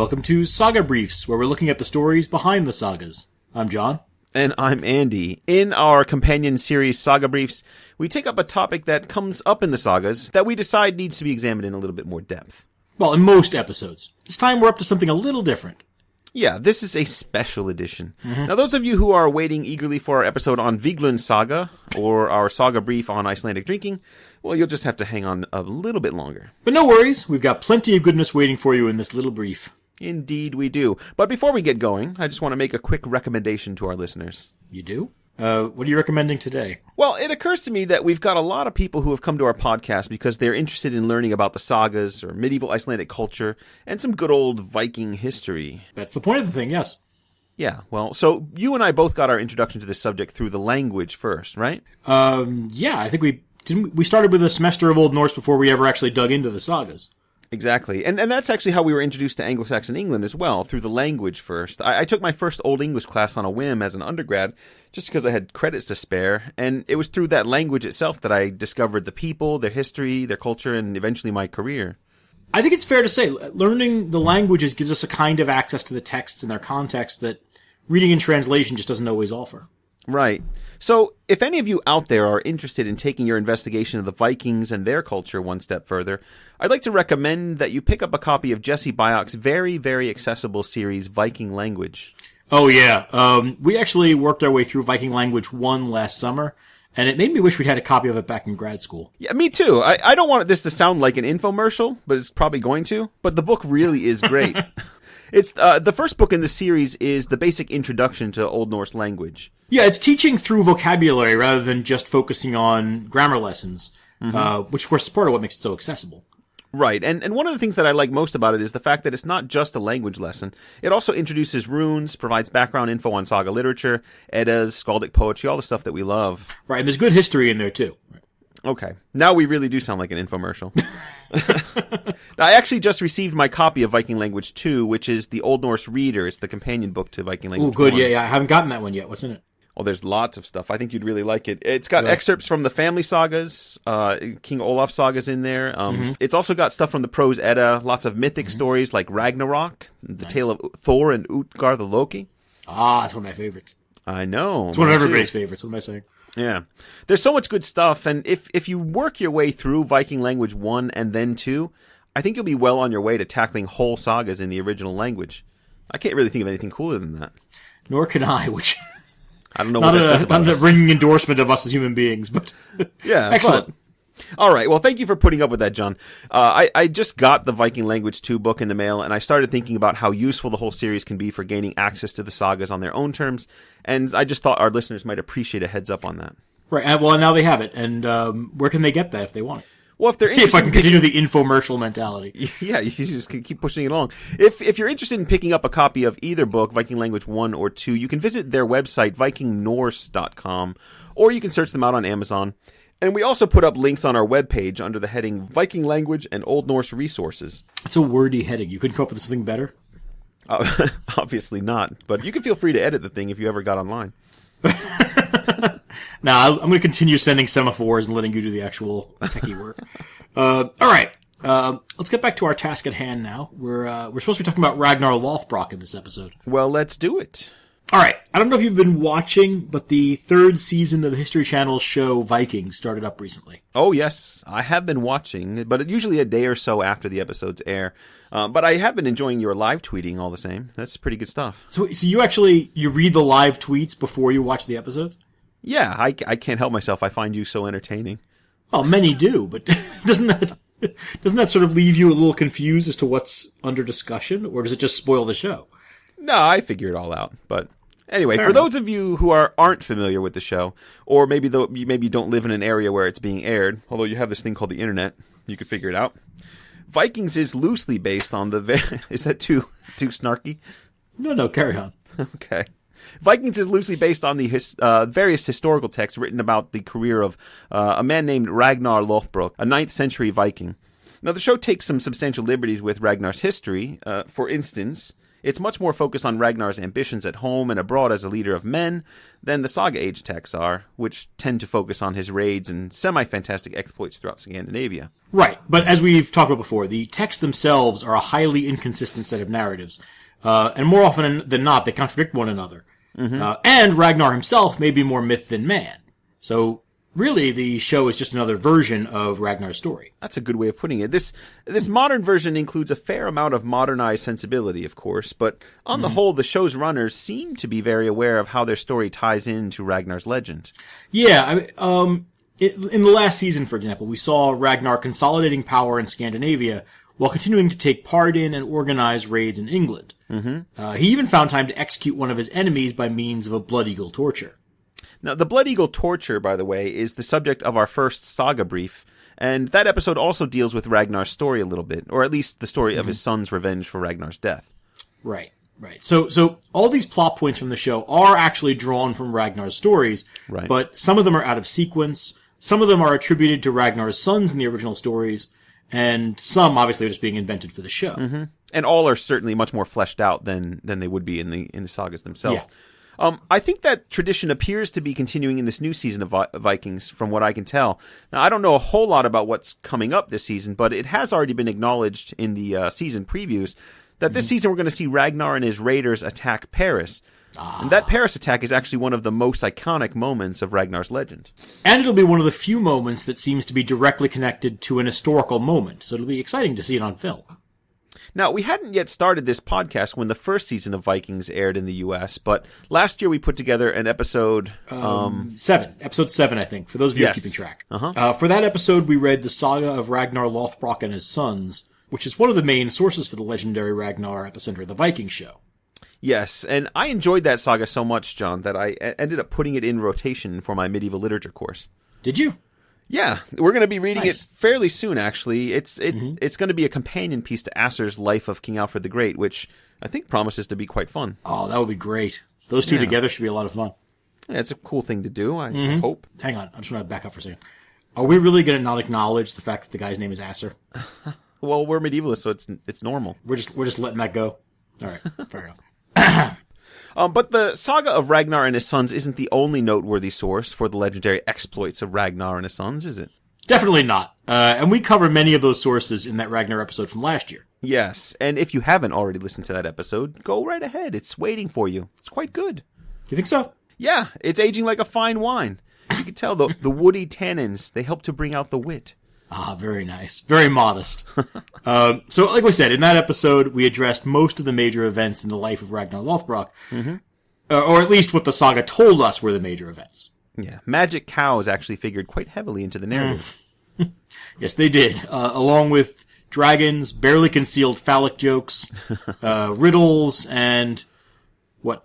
Welcome to Saga Briefs, where we're looking at the stories behind the sagas. I'm John. And I'm Andy. In our companion series, Saga Briefs, we take up a topic that comes up in the sagas that we decide needs to be examined in a little bit more depth. Well, in most episodes. This time we're up to something a little different. Yeah, this is a special edition. Now, those of you who are waiting eagerly for our episode on Viglund Saga, or our Saga Brief on Icelandic drinking, well, you'll just have to hang on a little bit longer. But no worries, we've got plenty of goodness waiting for you in this little brief. Indeed we do. But before we get going, I just want to make a quick recommendation to our listeners. You do? What are you recommending today? Well, it occurs to me that we've got a lot of people who have come to our podcast because they're interested in learning about the sagas or medieval Icelandic culture and some good old Viking history. That's the point of the thing, yes. Yeah, well, so you and I both got our introduction to this subject through the language first, right? Yeah, I think we started with a semester of Old Norse before we ever actually dug into the sagas. Exactly. And that's actually how we were introduced to Anglo-Saxon England as well, through the language first. I took my first Old English class on a whim as an undergrad, just because I had credits to spare, and it was through that language itself that I discovered the people, their history, their culture, and eventually my career. I think it's fair to say, learning the languages gives us a kind of access to the texts and their context that reading and translation just doesn't always offer. Right. So, if any of you out there are interested in taking your investigation of the Vikings and their culture one step further, I'd like to recommend that you pick up a copy of Jesse Byock's very, very accessible series, Viking Language. Oh, yeah. We actually worked our way through Viking Language 1 last summer, and it made me wish we'd had a copy of it back in grad school. Yeah, me too. I don't want this to sound like an infomercial, but it's probably going to. But the book really is great. It's the first book in the series is the basic introduction to Old Norse language. Yeah, it's teaching through vocabulary rather than just focusing on grammar lessons, which of course is part of what makes it so accessible. Right, and one of the things that I like most about it is the fact that it's not just a language lesson. It also introduces runes, provides background info on saga literature, Eddas, skaldic poetry, all the stuff that we love. Right, and there's good history in there too. Okay, now we really do sound like an infomercial. Now, I actually just received my copy of Viking Language 2, which is the Old Norse Reader. It's the companion book to Viking Language 1. Oh, good, yeah, I haven't gotten that one yet. What's in it? Well, there's lots of stuff. I think you'd really like it. It's got excerpts from the family sagas, King Olaf sagas in there. It's also got stuff from the Prose Edda, lots of mythic stories like Ragnarok, the tale of Thor and Utgar the Loki. Ah, that's one of my favorites. I know. It's one of everybody's favorites. What am I saying? Yeah. There's so much good stuff, and if you work your way through Viking Language 1 and then 2, I think you'll be well on your way to tackling whole sagas in the original language. I can't really think of anything cooler than that. Nor can I, which... I don't know what it says about us. Not a ringing endorsement of us as human beings, but... Yeah. Excellent. All right. Well, thank you for putting up with that, John. I just got the Viking Language 2 book in the mail, and I started thinking about how useful the whole series can be for gaining access to the sagas on their own terms, and I just thought our listeners might appreciate a heads up on that. Right. Well, now they have it, and where can they get that if they want it? Well, if they're interested, if I can continue the infomercial mentality. Yeah, you just keep pushing it along. If you're interested in picking up a copy of either book, Viking Language 1 or 2, you can visit their website, vikingnorse.com, or you can search them out on Amazon. And we also put up links on our webpage under the heading Viking Language and Old Norse Resources. It's a wordy heading. You couldn't come up with something better? Obviously not, but you can feel free to edit the thing if you ever got online. Now, I'm going to continue sending semaphores and letting you do the actual techie work. All right. Let's get back to our task at hand now. We're supposed to be talking about Ragnar Lothbrok in this episode. Well, let's do it. All right. I don't know if you've been watching, but the third season of the History Channel's show Vikings started up recently. Oh, yes. I have been watching, but usually a day or so after the episodes air. But I have been enjoying your live tweeting all the same. That's pretty good stuff. So you read the live tweets before you watch the episodes? Yeah, I can't help myself. I find you so entertaining. Well, many do, but doesn't that sort of leave you a little confused as to what's under discussion, or does it just spoil the show? No, I figure it all out. But anyway, for those of you who aren't familiar with the show, or maybe you don't live in an area where it's being aired, although you have this thing called the internet, you could figure it out. Vikings is loosely based on is that too snarky? No, carry on. Okay. Vikings is loosely based on the various historical texts written about the career of a man named Ragnar Lothbrok, a 9th century Viking. Now, the show takes some substantial liberties with Ragnar's history. For instance, It's much more focused on Ragnar's ambitions at home and abroad as a leader of men than the Saga Age texts are, which tend to focus on his raids and semi-fantastic exploits throughout Scandinavia. Right, but as we've talked about before, the texts themselves are a highly inconsistent set of narratives, and more often than not, they contradict one another. And Ragnar himself may be more myth than man. So, really, the show is just another version of Ragnar's story. That's a good way of putting it. This modern version includes a fair amount of modernized sensibility, of course, but on the whole, the show's runners seem to be very aware of how their story ties into Ragnar's legend. Yeah, in the last season, for example, we saw Ragnar consolidating power in Scandinavia while continuing to take part in and organize raids in England. He even found time to execute one of his enemies by means of a blood eagle torture. Now, the Blood Eagle torture, by the way, is the subject of our first Saga brief, and that episode also deals with Ragnar's story a little bit, or at least the story of his son's revenge for Ragnar's death. Right. So all these plot points from the show are actually drawn from Ragnar's stories, right. But some of them are out of sequence, some of them are attributed to Ragnar's sons in the original stories, and some obviously are just being invented for the show. And all are certainly much more fleshed out than they would be in the sagas themselves. Yeah. I think that tradition appears to be continuing in this new season of Vikings, from what I can tell. Now, I don't know a whole lot about what's coming up this season, but it has already been acknowledged in the season previews that this season we're going to see Ragnar and his raiders attack Paris. And that Paris attack is actually one of the most iconic moments of Ragnar's legend. And it'll be one of the few moments that seems to be directly connected to an historical moment, so it'll be exciting to see it on film. Now, we hadn't yet started this podcast when the first season of Vikings aired in the U.S., but last year we put together an episode... Episode 7, I think, for those of you keeping track. For that episode, we read the Saga of Ragnar Lothbrok and his sons, which is one of the main sources for the legendary Ragnar at the center of the Viking show. Yes, and I enjoyed that saga so much, John, that I ended up putting it in rotation for my medieval literature course. Did you? Yeah, we're going to be reading it fairly soon, actually. It's going to be a companion piece to Asser's Life of King Alfred the Great, which I think promises to be quite fun. Oh, that would be great. Those two together should be a lot of fun. Yeah, it's a cool thing to do, I hope. Hang on, I just want to back up for a second. Are we really going to not acknowledge the fact that the guy's name is Asser? Well, we're medievalists, so it's normal. We're just letting that go? All right, fair enough. But the saga of Ragnar and his sons isn't the only noteworthy source for the legendary exploits of Ragnar and his sons, is it? Definitely not. And we cover many of those sources in that Ragnar episode from last year. Yes, and if you haven't already listened to that episode, go right ahead. It's waiting for you. It's quite good. You think so? Yeah, it's aging like a fine wine. You can tell the woody tannins, they help to bring out the wit. Ah, very nice. Very modest. So, like we said, in that episode, we addressed most of the major events in the life of Ragnar Lothbrok. Or at least what the saga told us were the major events. Yeah, magic cows actually figured quite heavily into the narrative. Yes, they did. Along with dragons, barely concealed phallic jokes, riddles, and...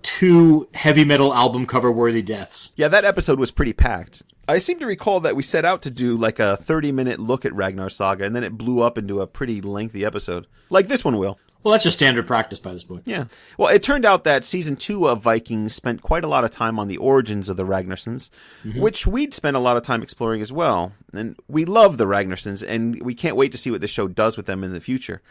2 heavy metal album cover worthy deaths. Yeah, that episode was pretty packed. I seem to recall that we set out to do like a 30-minute look at Ragnar's saga, and then it blew up into a pretty lengthy episode. Like this one will. Well, that's just standard practice by this point. Yeah. Well, it turned out that Season 2 of Vikings spent quite a lot of time on the origins of the Ragnarsons, which we'd spent a lot of time exploring as well. And we love the Ragnarsons, and we can't wait to see what this show does with them in the future.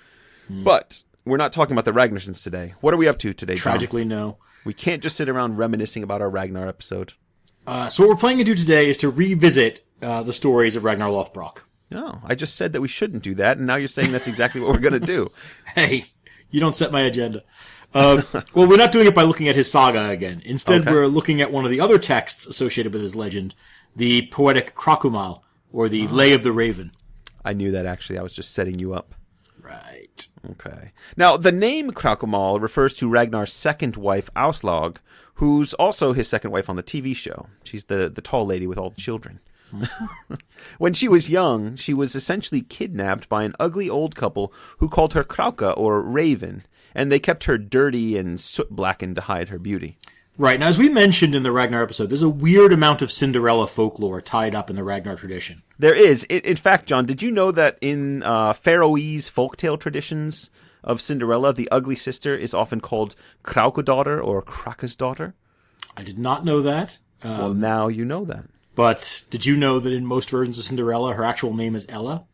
But... we're not talking about the Ragnarsons today. What are we up to today, Tom? Tragically, no. We can't just sit around reminiscing about our Ragnar episode. So what we're planning to do today is to revisit the stories of Ragnar Lothbrok. No, I just said that we shouldn't do that, and now you're saying that's exactly what we're going to do. Hey, you don't set my agenda. Well, we're not doing it by looking at his saga again. Instead, we're looking at one of the other texts associated with his legend, the poetic Kraku-mal, or the Lay of the Raven. I knew that, actually. I was just setting you up. Right. Okay. Now, the name Kraku-mal refers to Ragnar's second wife, Auslaug, who's also his second wife on the TV show. She's the tall lady with all the children. When she was young, she was essentially kidnapped by an ugly old couple who called her Krauka, or Raven, and they kept her dirty and soot-blackened to hide her beauty. Right. Now, as we mentioned in the Ragnar episode, there's a weird amount of Cinderella folklore tied up in the Ragnar tradition. There is. In fact, John, did you know that in Faroese folktale traditions of Cinderella, the ugly sister is often called Kraukadaughter or Kraka's daughter? I did not know that. Well, now you know that. But did you know that in most versions of Cinderella, her actual name is Ella?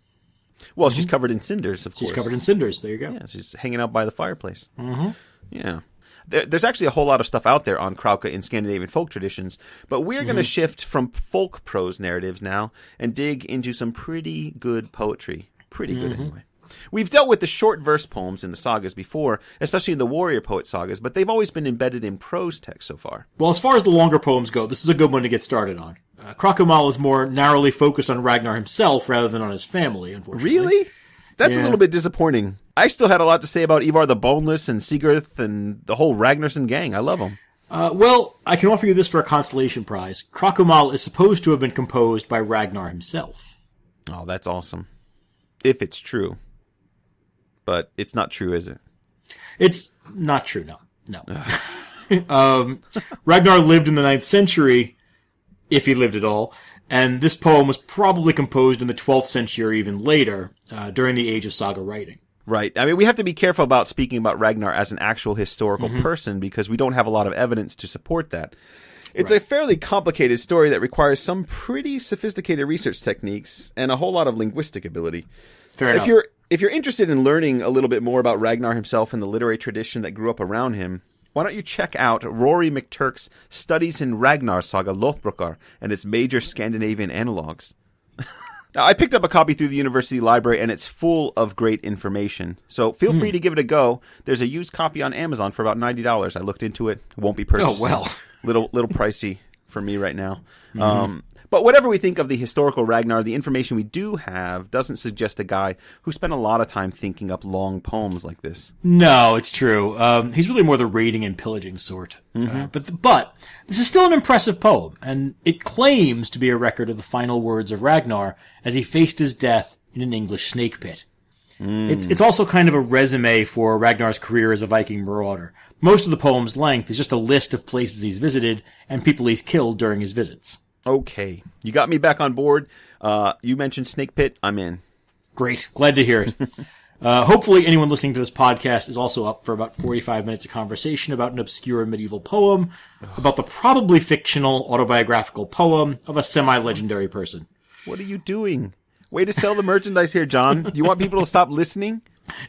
Well, she's covered in cinders, of course. She's covered in cinders. There you go. Yeah, she's hanging out by the fireplace. Yeah. There's actually a whole lot of stuff out there on Krauka in Scandinavian folk traditions, but we're going to shift from folk prose narratives now and dig into some pretty good poetry. Pretty good, anyway. We've dealt with the short verse poems in the sagas before, especially in the warrior poet sagas, but they've always been embedded in prose text so far. Well, as far as the longer poems go, this is a good one to get started on. Kraku-mal is more narrowly focused on Ragnar himself rather than on his family, unfortunately. Really? That's a little bit disappointing. I still had a lot to say about Ivar the Boneless and Sigurd and the whole Ragnarsson gang. I love them. Well, I can offer you this for a consolation prize. Kraku-mal is supposed to have been composed by Ragnar himself. Oh, that's awesome. If it's true. But it's not true, is it? It's not true, no. Ragnar lived in the 9th century, if he lived at all, and this poem was probably composed in the 12th century or even later, during the age of saga writing. Right. I mean, we have to be careful about speaking about Ragnar as an actual historical person because we don't have a lot of evidence to support that. It's a fairly complicated story that requires some pretty sophisticated research techniques and a whole lot of linguistic ability. Fair enough. If you're interested in learning a little bit more about Ragnar himself and the literary tradition that grew up around him, why don't you check out Rory McTurk's Studies in Ragnar Saga Lothbrok and its major Scandinavian analogues. Now, I picked up a copy through the university library, and it's full of great information. So feel free to give it a go. There's a used copy on Amazon for about $90. I looked into it. Won't be purchased. Oh, well. Little pricey for me right now. But whatever we think of the historical Ragnar, the information we do have doesn't suggest a guy who spent a lot of time thinking up long poems like this. No, it's true. He's really more the raiding and pillaging sort. But this is still an impressive poem, and it claims to be a record of the final words of Ragnar as he faced his death in an English snake pit. It's also kind of a resume for Ragnar's career as a Viking marauder. Most of the poem's length is just a list of places he's visited and people he's killed during his visits. Okay. You got me back on board. You mentioned snake pit. I'm in. Great. Glad to hear it. Hopefully anyone listening to this podcast is also up for about 45 minutes of conversation about an obscure medieval poem, about the probably fictional autobiographical poem of a semi-legendary person. What are you doing? Way to sell the merchandise here, John. You want people to stop listening?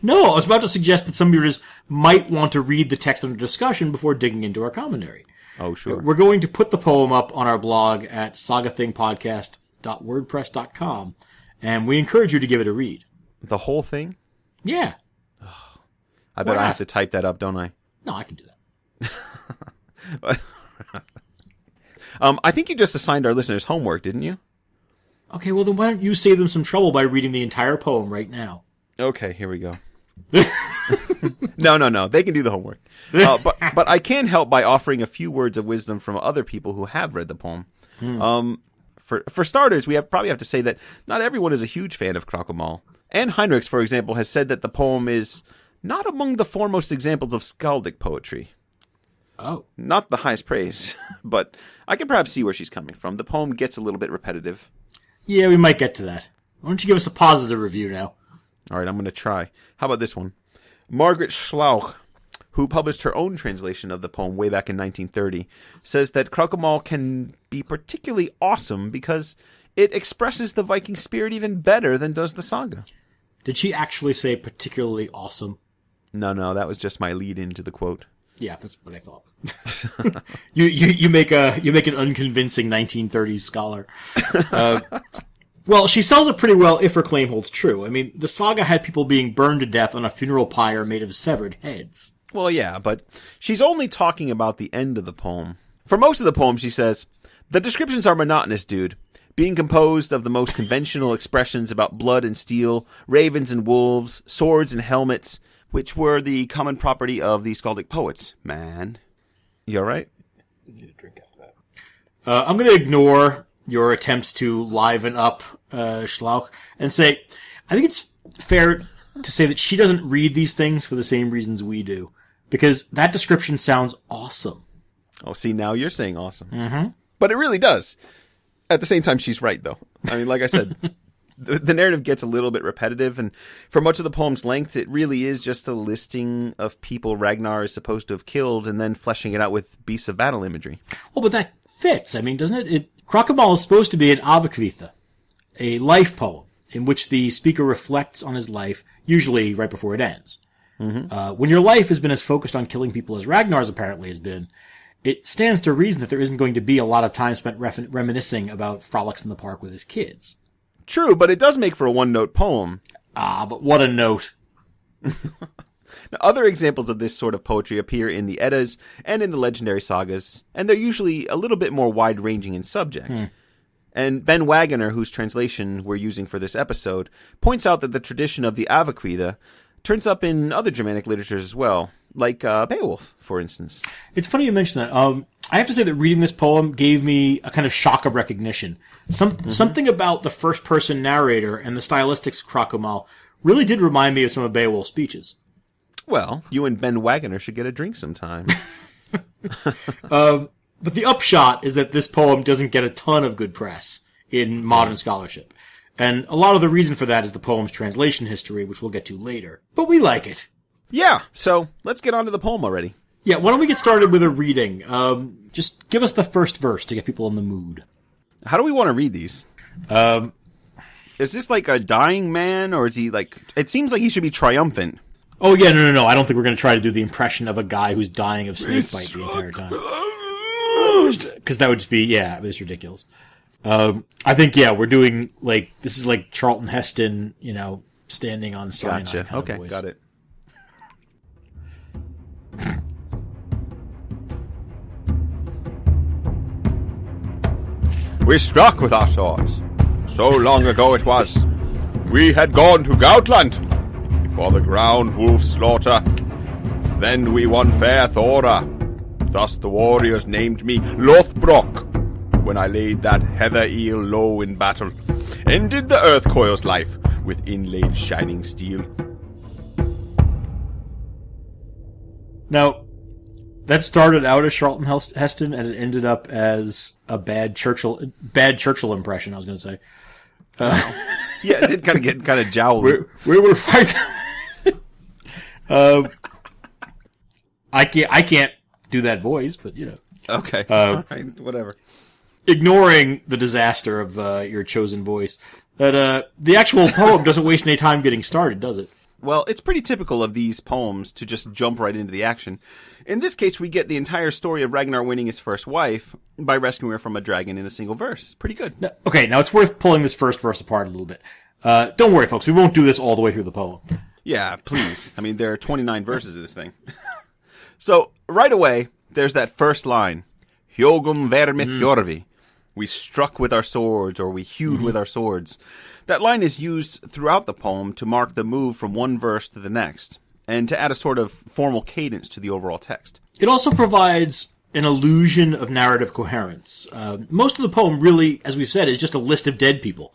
No, I was about to suggest that some readers might want to read the text under discussion before digging into our commentary. Oh, sure. We're going to put the poem up on our blog at sagathingpodcast.wordpress.com, and we encourage you to give it a read. The whole thing? Yeah. I bet I have to type that up, don't I? No, I can do that. I think you just assigned our listeners homework, didn't you? Okay, well then why don't you save them some trouble by reading the entire poem right now? Okay, here we go. No. They can do the homework. But I can help by offering a few words of wisdom from other people who have read the poem. For starters, we probably have to say that not everyone is a huge fan of Kraku-mal. Anne Heinrichs, for example, has said that the poem is not among the foremost examples of skaldic poetry. Oh. Not the highest praise, but I can perhaps see where she's coming from. The poem gets a little bit repetitive. Yeah, we might get to that. Why don't you give us a positive review now? All right, I'm going to try. How about this one? Margaret Schlauch, who published her own translation of the poem way back in 1930, says that Kraku-mal can be particularly awesome because it expresses the Viking spirit even better than does the saga. Did she actually say particularly awesome? No, that was just my lead into the quote. Yeah, that's what I thought. You make an unconvincing 1930s scholar. Well, she sells it pretty well if her claim holds true. I mean, the saga had people being burned to death on a funeral pyre made of severed heads. Well, yeah, but she's only talking about the end of the poem. For most of the poem, she says, the descriptions are monotonous, dude, being composed of the most conventional expressions about blood and steel, ravens and wolves, swords and helmets, which were the common property of the skaldic poets. Man. You all right? I need a drink after that. I'm going to ignore your attempts to liven up Schlauch and say, I think it's fair to say that she doesn't read these things for the same reasons we do. Because that description sounds awesome. Oh, see, now you're saying awesome. Mm-hmm. But it really does. At the same time, she's right, though. I mean, like I said, the narrative gets a little bit repetitive, and for much of the poem's length, it really is just a listing of people Ragnar is supposed to have killed and then fleshing it out with beasts of battle imagery. Well, but that fits. I mean, doesn't it? Kraku-mal is supposed to be an avakvitha, a life poem, in which the speaker reflects on his life, usually right before it ends. When your life has been as focused on killing people as Ragnar's apparently has been, it stands to reason that there isn't going to be a lot of time spent reminiscing about frolics in the park with his kids. True, but it does make for a one-note poem. Ah, but what a note. Now, other examples of this sort of poetry appear in the Eddas and in the legendary sagas, and they're usually a little bit more wide-ranging in subject. And Ben Wagner, whose translation we're using for this episode, points out that the tradition of the Avakvida turns up in other Germanic literatures as well, like Beowulf, for instance. It's funny you mention that. I have to say that reading this poem gave me a kind of shock of recognition. Something about the first-person narrator and the stylistics of Kraku-mal really did remind me of some of Beowulf's speeches. Well, you and Ben Wagner should get a drink sometime. But the upshot is that this poem doesn't get a ton of good press in modern scholarship. And a lot of the reason for that is the poem's translation history, which we'll get to later. But we like it. Yeah, so let's get on to the poem already. Yeah, why don't we get started with a reading? Just give us the first verse to get people in the mood. How do we want to read these? Is this like a dying man, or is he like... It seems like he should be triumphant. Oh, yeah, no. I don't think we're going to try to do the impression of a guy who's dying of snakebite the entire time. Because that would just be, it's ridiculous. I think, we're doing, this is like Charlton Heston, standing on Sinai. Gotcha. Kind of voice. Got it. We struck with our swords. So long ago it was. We had gone to Gautland for the ground wolf slaughter. Then we won fair Thora. Thus the warriors named me Lothbrok, when I laid that heather eel low in battle, ended the earth coil's life with inlaid shining steel. Now, that started out as Charlton Heston, and it ended up as a bad Churchill impression, I was going to say. Yeah, it did kind of get kind of jowly. We were fighting. I can't do that voice, but Okay. All right, whatever. Ignoring the disaster of your chosen voice, that the actual poem doesn't waste any time getting started, does it? Well, it's pretty typical of these poems to just jump right into the action. In this case, we get the entire story of Ragnar winning his first wife by rescuing her from a dragon in a single verse. Pretty good. Now it's worth pulling this first verse apart a little bit. Don't worry, folks. We won't do this all the way through the poem. Yeah, please. I mean, there are 29 verses of this thing. So, right away, there's that first line. Hjogum vermit jorvi. We struck with our swords, or we hewed with our swords. That line is used throughout the poem to mark the move from one verse to the next, and to add a sort of formal cadence to the overall text. It also provides an illusion of narrative coherence. Most of the poem really, as we've said, is just a list of dead people.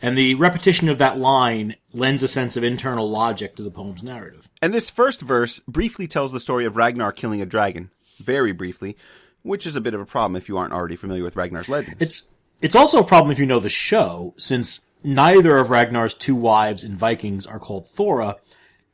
And the repetition of that line lends a sense of internal logic to the poem's narrative. And this first verse briefly tells the story of Ragnar killing a dragon. Very briefly. Which is a bit of a problem if you aren't already familiar with Ragnar's legends. It's also a problem if you know the show, since neither of Ragnar's two wives in Vikings are called Thora,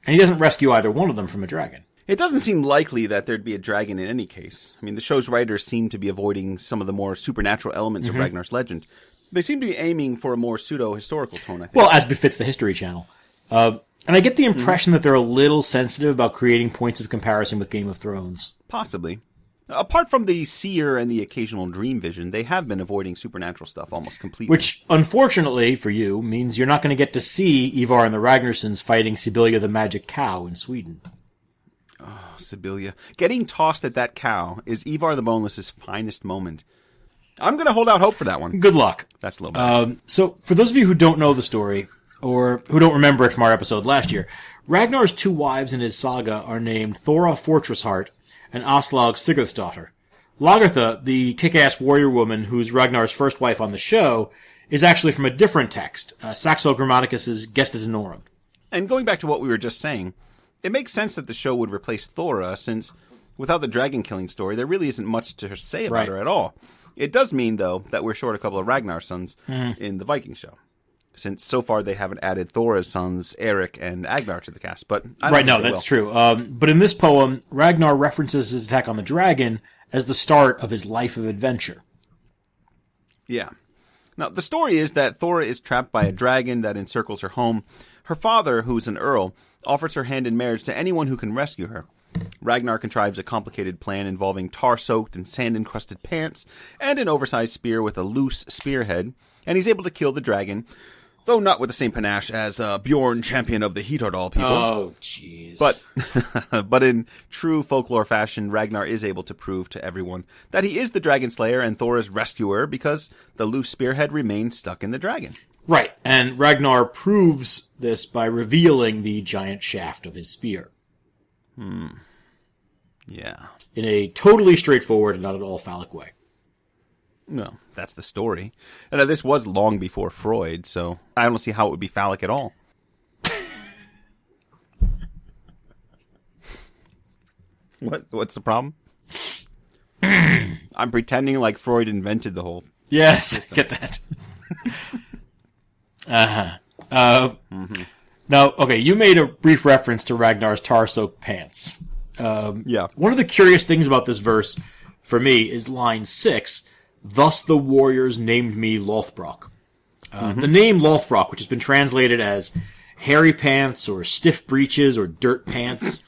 and he doesn't rescue either one of them from a dragon. It doesn't seem likely that there'd be a dragon in any case. I mean, the show's writers seem to be avoiding some of the more supernatural elements of Ragnar's legend. They seem to be aiming for a more pseudo-historical tone, I think. Well, as befits the History Channel. And I get the impression that they're a little sensitive about creating points of comparison with Game of Thrones. Possibly. Apart from the seer and the occasional dream vision, they have been avoiding supernatural stuff almost completely. Which, unfortunately for you, means you're not going to get to see Ivar and the Ragnarsons fighting Sibylla the Magic Cow in Sweden. Oh, Sibylla. Getting tossed at that cow is Ivar the Boneless's finest moment. I'm going to hold out hope for that one. Good luck. That's a little bad. So, for those of you who don't know the story, or who don't remember it from our episode last year, Ragnar's two wives in his saga are named Thora Fortressheart and Aslaug Sigurðsdóttir. Lagertha, the kick-ass warrior woman who's Ragnar's first wife on the show, is actually from a different text, Saxo Grammaticus's Gesta Danorum. And going back to what we were just saying, it makes sense that the show would replace Thora, since without the dragon-killing story, there really isn't much to say about her at all. It does mean, though, that we're short a couple of Ragnar sons in the Viking show. Since so far they haven't added Thora's sons, Eric and Agnar, to the cast. But I don't think that's true. But in this poem, Ragnar references his attack on the dragon as the start of his life of adventure. Yeah. Now, the story is that Thora is trapped by a dragon that encircles her home. Her father, who's an earl, offers her hand in marriage to anyone who can rescue her. Ragnar contrives a complicated plan involving tar-soaked and sand-encrusted pants and an oversized spear with a loose spearhead, and he's able to kill the dragon, though not with the same panache as Bjorn, champion of the Hitardal people. Oh, jeez. But in true folklore fashion, Ragnar is able to prove to everyone that he is the dragon slayer and Thora's rescuer because the loose spearhead remains stuck in the dragon. Right, and Ragnar proves this by revealing the giant shaft of his spear. Yeah. In a totally straightforward and not at all phallic way. No, that's the story. And this was long before Freud, so I don't see how it would be phallic at all. What's the problem? I'm pretending like Freud invented the whole Yes, system. get that. Now, okay, you made a brief reference to Ragnar's tar-soaked pants. Yeah. One of the curious things about this verse, for me, is line 6, "Thus the warriors named me Lothbrok." The name Lothbrok, which has been translated as hairy pants or stiff breeches or dirt pants,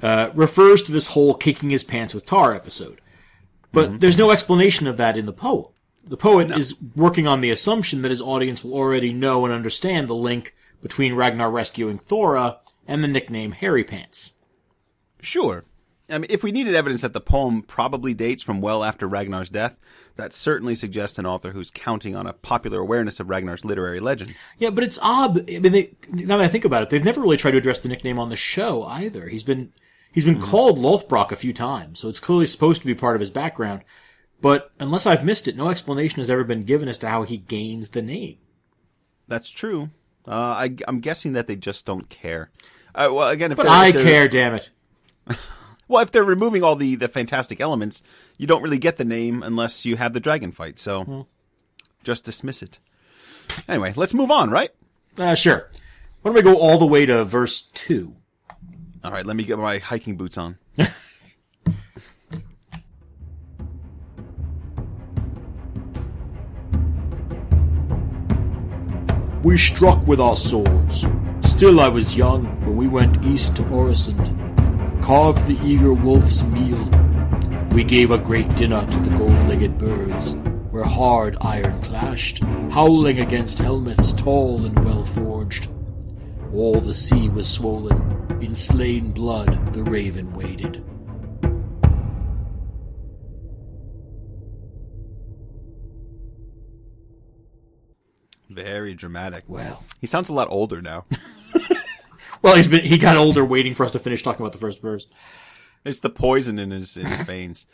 refers to this whole kicking his pants with tar episode. But there's no explanation of that in the poem. The poet is working on the assumption that his audience will already know and understand the link between Ragnar rescuing Thora and the nickname Hairy Pants. Sure. I mean, if we needed evidence that the poem probably dates from well after Ragnar's death, that certainly suggests an author who's counting on a popular awareness of Ragnar's literary legend. Yeah, but it's odd. I mean, now that I think about it, they've never really tried to address the nickname on the show either. He's been called Lothbrok a few times, so it's clearly supposed to be part of his background. But unless I've missed it, no explanation has ever been given as to how he gains the name. That's true. I'm guessing that they just don't care. Well, again, But I care, damn it. Well, if they're removing all the fantastic elements, you don't really get the name unless you have the dragon fight. So just dismiss it. Anyway, let's move on, right? Sure. Why don't we go all the way to verse 2? All right, let me get my hiking boots on. We struck with our swords. Still I was young when we went east to Oresund, carved the eager wolf's meal. We gave a great dinner to the gold-legged birds, where hard iron clashed, howling against helmets tall and well-forged. All the sea was swollen, in slain blood the raven waded. Very dramatic. Well. He sounds a lot older now. Well, he got older waiting for us to finish talking about the first verse. It's the poison in his veins.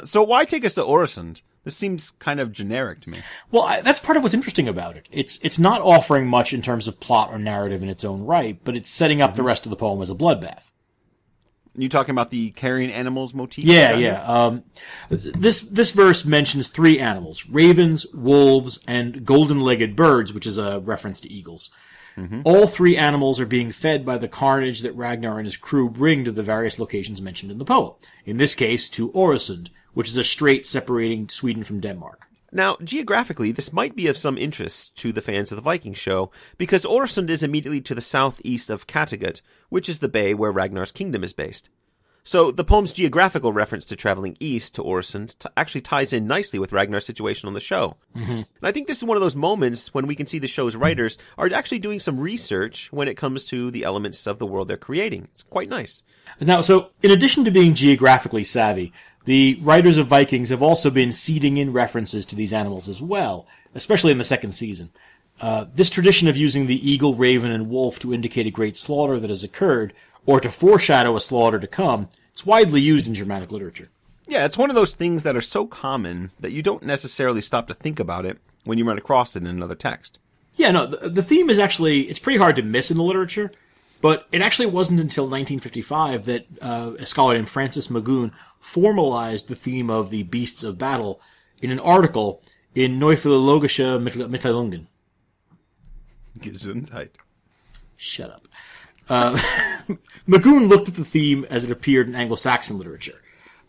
So why take us to Oresund? This seems kind of generic to me. Well, that's part of what's interesting about it. It's not offering much in terms of plot or narrative in its own right, but it's setting up the rest of the poem as a bloodbath. You talking about the carrion animals motif? Yeah. This verse mentions 3 animals: ravens, wolves, and golden-legged birds, which is a reference to eagles. All 3 animals are being fed by the carnage that Ragnar and his crew bring to the various locations mentioned in the poem. In this case, to Oresund, which is a strait separating Sweden from Denmark. Now, geographically, this might be of some interest to the fans of the Viking show, because Oresund is immediately to the southeast of Kattegat, which is the bay where Ragnar's kingdom is based. So the poem's geographical reference to traveling east to Oresund actually ties in nicely with Ragnar's situation on the show. And I think this is one of those moments when we can see the show's writers are actually doing some research when it comes to the elements of the world they're creating. It's quite nice. Now, so in addition to being geographically savvy, the writers of Vikings have also been seeding in references to these animals as well, especially in the second season. This tradition of using the eagle, raven, and wolf to indicate a great slaughter that has occurred, or to foreshadow a slaughter to come, it's widely used in Germanic literature. Yeah, it's one of those things that are so common that you don't necessarily stop to think about it when you run across it in another text. Yeah, no, the theme is actually, it's pretty hard to miss in the literature, but it actually wasn't until 1955 that a scholar named Francis Magoon formalized the theme of the beasts of battle in an article in Neuphilologische Mitteilungen. Gesundheit. Shut up. Magoon looked at the theme as it appeared in Anglo-Saxon literature.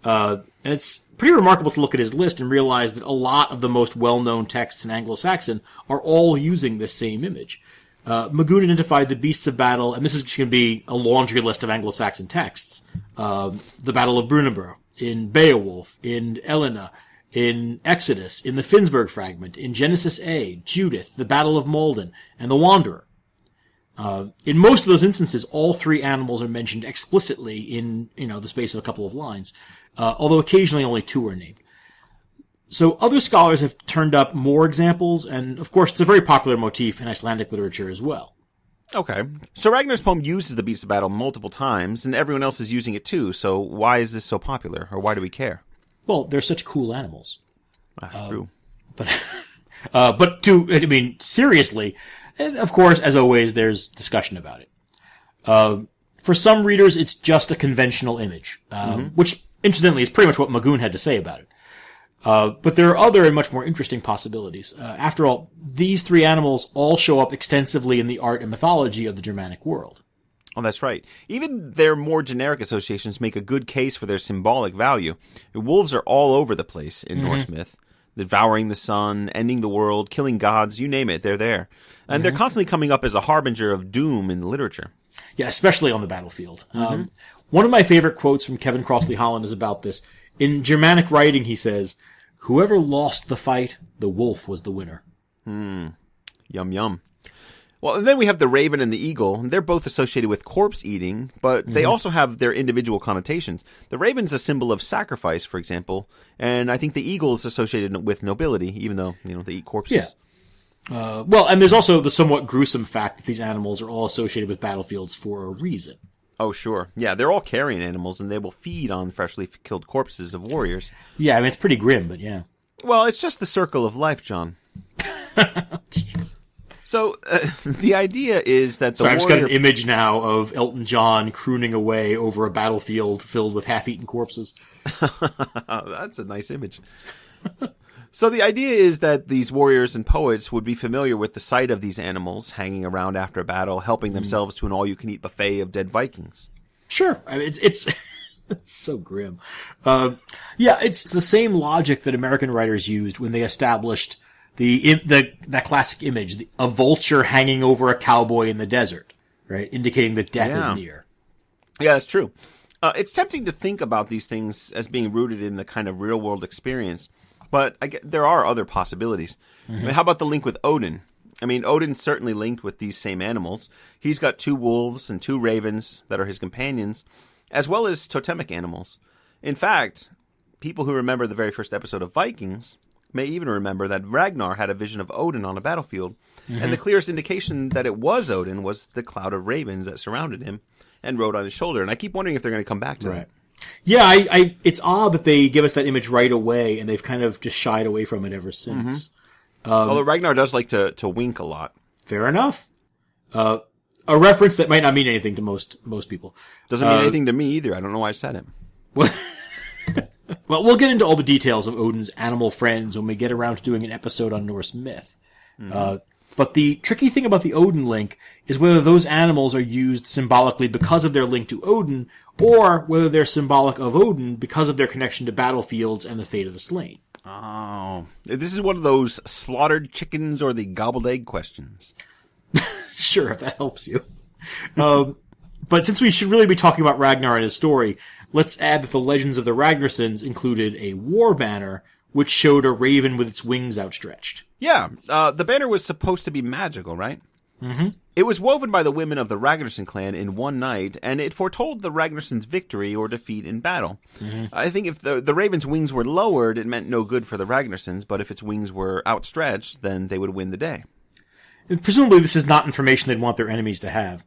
And it's pretty remarkable to look at his list and realize that a lot of the most well-known texts in Anglo-Saxon are all using this same image. Magoon identified the beasts of battle, and this is going to be a laundry list of Anglo-Saxon texts. The Battle of Brunanburh, in Beowulf, in Elena, in Exodus, in the Finnsburg fragment, in Genesis A, Judith, the Battle of Malden, and the Wanderer. In most of those instances, all three animals are mentioned explicitly in, the space of a couple of lines, although occasionally only two are named. So other scholars have turned up more examples, and of course it's a very popular motif in Icelandic literature as well. Okay. So Ragnar's poem uses the beasts of battle multiple times, and everyone else is using it too, so why is this so popular, or why do we care? Well, they're such cool animals. That's true. But seriously, of course, as always, there's discussion about it. For some readers, it's just a conventional image, which, incidentally, is pretty much what Magoon had to say about it. But there are other and much more interesting possibilities. After all, these three animals all show up extensively in the art and mythology of the Germanic world. Oh, that's right. Even their more generic associations make a good case for their symbolic value. Wolves are all over the place in Norse myth. Devouring the sun, ending the world, killing gods, you name it, they're there. And they're constantly coming up as a harbinger of doom in literature. Yeah, especially on the battlefield. One of my favorite quotes from Kevin Crossley Holland is about this. In Germanic writing, he says, "Whoever lost the fight, the wolf was the winner." Yum, yum. Well, and then we have the raven and the eagle. They're both associated with corpse eating, but they also have their individual connotations. The raven's a symbol of sacrifice, for example, and I think the eagle is associated with nobility, even though, they eat corpses. Yeah. And there's also the somewhat gruesome fact that these animals are all associated with battlefields for a reason. Oh, sure. Yeah, they're all carrion animals, and they will feed on freshly killed corpses of warriors. Yeah, it's pretty grim, but yeah. Well, it's just the circle of life, John. Jeez. So, the idea is that the I've just got an image now of Elton John crooning away over a battlefield filled with half-eaten corpses. That's a nice image. So the idea is that these warriors and poets would be familiar with the sight of these animals hanging around after a battle, helping themselves to an all-you-can-eat buffet of dead Vikings. Sure. It's so grim. It's the same logic that American writers used when they established that classic image, a vulture hanging over a cowboy in the desert, right? Indicating that death is near. Yeah, that's true. It's tempting to think about these things as being rooted in the kind of real-world experience, but there are other possibilities. How about the link with Odin? Odin's certainly linked with these same animals. He's got 2 wolves and 2 ravens that are his companions, as well as totemic animals. In fact, people who remember the very first episode of Vikings may even remember that Ragnar had a vision of Odin on a battlefield, and the clearest indication that it was Odin was the cloud of ravens that surrounded him and rode on his shoulder. And I keep wondering if they're going to come back to that. Yeah, it's odd that they give us that image right away, and they've kind of just shied away from it ever since. Although Ragnar does like to wink a lot. Fair enough. A reference that might not mean anything to most people. Doesn't mean anything to me either. I don't know why I said it. Well, we'll get into all the details of Odin's animal friends when we get around to doing an episode on Norse myth. But the tricky thing about the Odin link is whether those animals are used symbolically because of their link to Odin, or whether they're symbolic of Odin because of their connection to battlefields and the fate of the slain. Oh, this is one of those slaughtered chickens or the gobbled egg questions. Sure, if that helps you. But since we should really be talking about Ragnar and his story, let's add that the legends of the Ragnarsons included a war banner, which showed a raven with its wings outstretched. Yeah, the banner was supposed to be magical, right? It was woven by the women of the Ragnarsson clan in one night, and it foretold the Ragnarsson's victory or defeat in battle. I think if the raven's wings were lowered, it meant no good for the Ragnarssons, but if its wings were outstretched, then they would win the day. And presumably this is not information they'd want their enemies to have.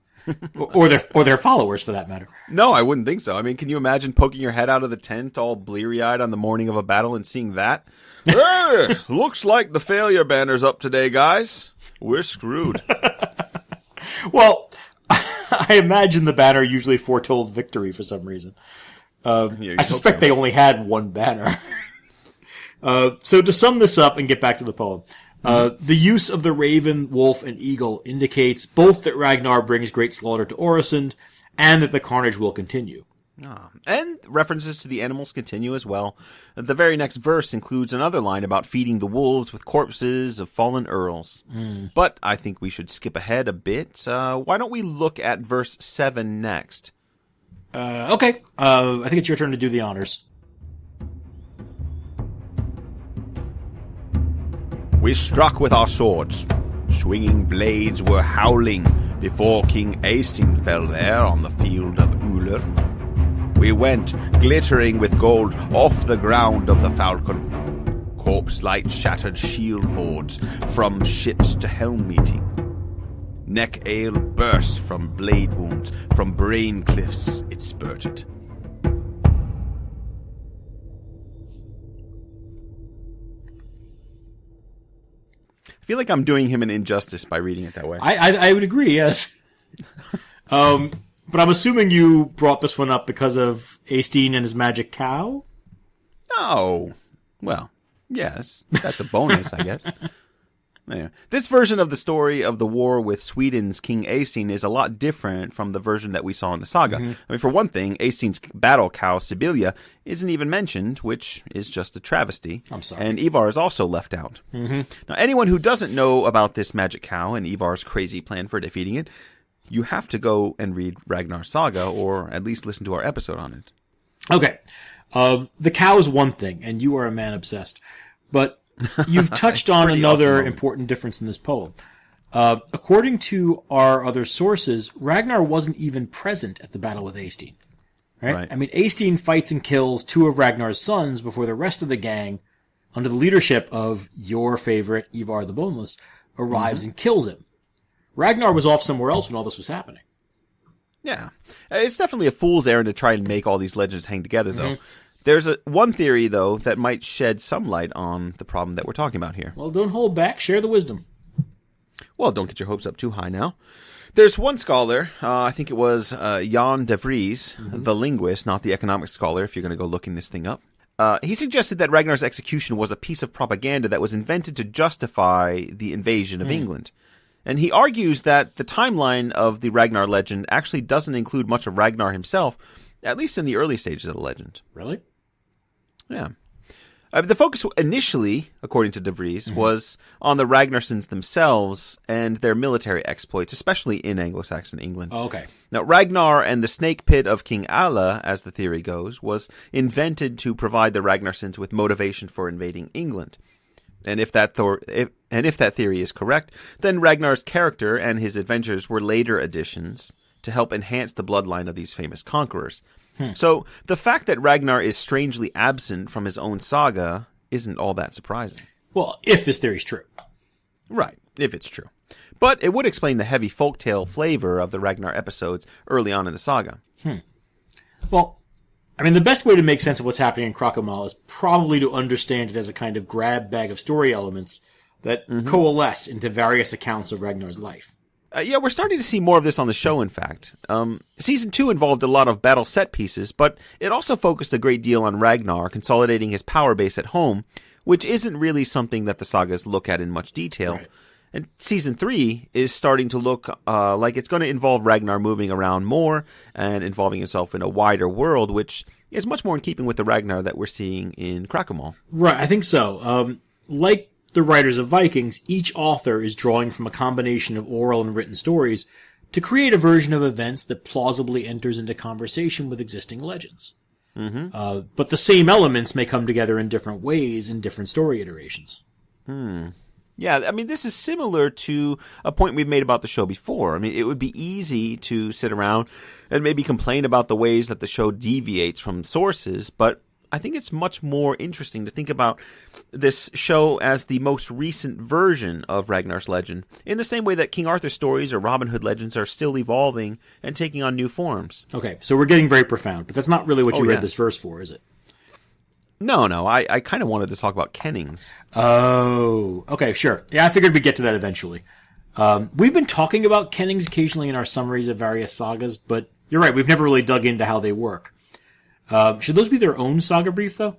or their followers, for that matter. No, I wouldn't think so. Can you imagine poking your head out of the tent all bleary-eyed on the morning of a battle and seeing that? Hey, looks like the failure banner's up today, guys. We're screwed. Well, I imagine the banner usually foretold victory for some reason. I suspect they only had one banner. So to sum this up and get back to the poem, the use of the raven, wolf, and eagle indicates both that Ragnar brings great slaughter to Oresund and that the carnage will continue. And references to the animals continue as well. The very next verse includes another line about feeding the wolves with corpses of fallen earls. But I think we should skip ahead a bit. Why don't we look at verse 7 next? Okay. I think it's your turn to do the honors. We struck with our swords. Swinging blades were howling before King Ælla fell there on the field of Uller. We went, glittering with gold, off the ground of the falcon. Corpse-light shattered shield boards from ships to helm meeting. Neck ale burst from blade wounds, from brain cliffs it spurted. I feel like I'm doing him an injustice by reading it that way. I would agree, yes. But I'm assuming you brought this one up because of Sexton and his magic cow? Oh, well, yes. That's a bonus, I guess. Anyway, this version of the story of the war with Sweden's King Ælla is a lot different from the version that we saw in the saga. I mean, for one thing, Æstin's battle cow, Sibylla, isn't even mentioned, which is just a travesty. I'm sorry. And Ivar is also left out. Now, anyone who doesn't know about this magic cow and Ivar's crazy plan for defeating it, you have to go and read Ragnar's saga, or at least listen to our episode on it. Okay. The cow is one thing, and you are a man obsessed. But you've touched on another awesome important difference in this poem. According to our other sources, Ragnar wasn't even present at the battle with Sexton. Right? I mean, Sexton fights and kills two of Ragnar's sons before the rest of the gang, under the leadership of your favorite, Ivar the Boneless, arrives and kills him. Ragnar was off somewhere else when all this was happening. Yeah. It's definitely a fool's errand to try and make all these legends hang together, though. There's one theory, though, that might shed some light on the problem that we're talking about here. Well, don't hold back. Share the wisdom. Well, don't get your hopes up too high now. There's one scholar, I think it was Jan de Vries, the linguist, not the economics scholar, if you're going to go looking this thing up. He suggested that Ragnar's execution was a piece of propaganda that was invented to justify the invasion of England. And he argues that the timeline of the Ragnar legend actually doesn't include much of Ragnar himself, at least in the early stages of the legend. Really? Yeah. The focus initially, according to De Vries, was on the Ragnarsons themselves and their military exploits, especially in Anglo-Saxon England. Oh, okay. Now, Ragnar and the snakepit of King Ælla, as the theory goes, was invented to provide the Ragnarsons with motivation for invading England. And if that theory is correct, then Ragnar's character and his adventures were later additions to help enhance the bloodline of these famous conquerors. So the fact that Ragnar is strangely absent from his own saga isn't all that surprising. Well, if this theory's true. Right, if it's true. But it would explain the heavy folktale flavor of the Ragnar episodes early on in the saga. Well, I mean, the best way to make sense of what's happening in Kraku-mal is probably to understand it as a kind of grab bag of story elements that coalesce into various accounts of Ragnar's life. Yeah, we're starting to see more of this on the show, in fact. Season 2 involved a lot of battle set pieces, but it also focused a great deal on Ragnar consolidating his power base at home, which isn't really something that the sagas look at in much detail. Right. And Season 3 is starting to look like it's going to involve Ragnar moving around more and involving himself in a wider world, which is much more in keeping with the Ragnar that we're seeing in Kraku-mal. Right, I think so. Like the writers of Vikings, each author is drawing from a combination of oral and written stories to create a version of events that plausibly enters into conversation with existing legends. But the same elements may come together in different ways in different story iterations. Yeah, I mean, this is similar to a point we've made about the show before. I mean, it would be easy to sit around and maybe complain about the ways that the show deviates from sources, but I think it's much more interesting to think about this show as the most recent version of Ragnar's legend, in the same way that King Arthur stories or Robin Hood legends are still evolving and taking on new forms. Okay, so we're getting very profound, but that's not really what you read this verse for, is it? No, I kind of wanted to talk about kennings. Oh, okay, sure. Yeah, I figured we'd get to that eventually. We've been talking about kennings occasionally in our summaries of various sagas, but you're right, we've never really dug into how they work. Should those be their own saga brief, though?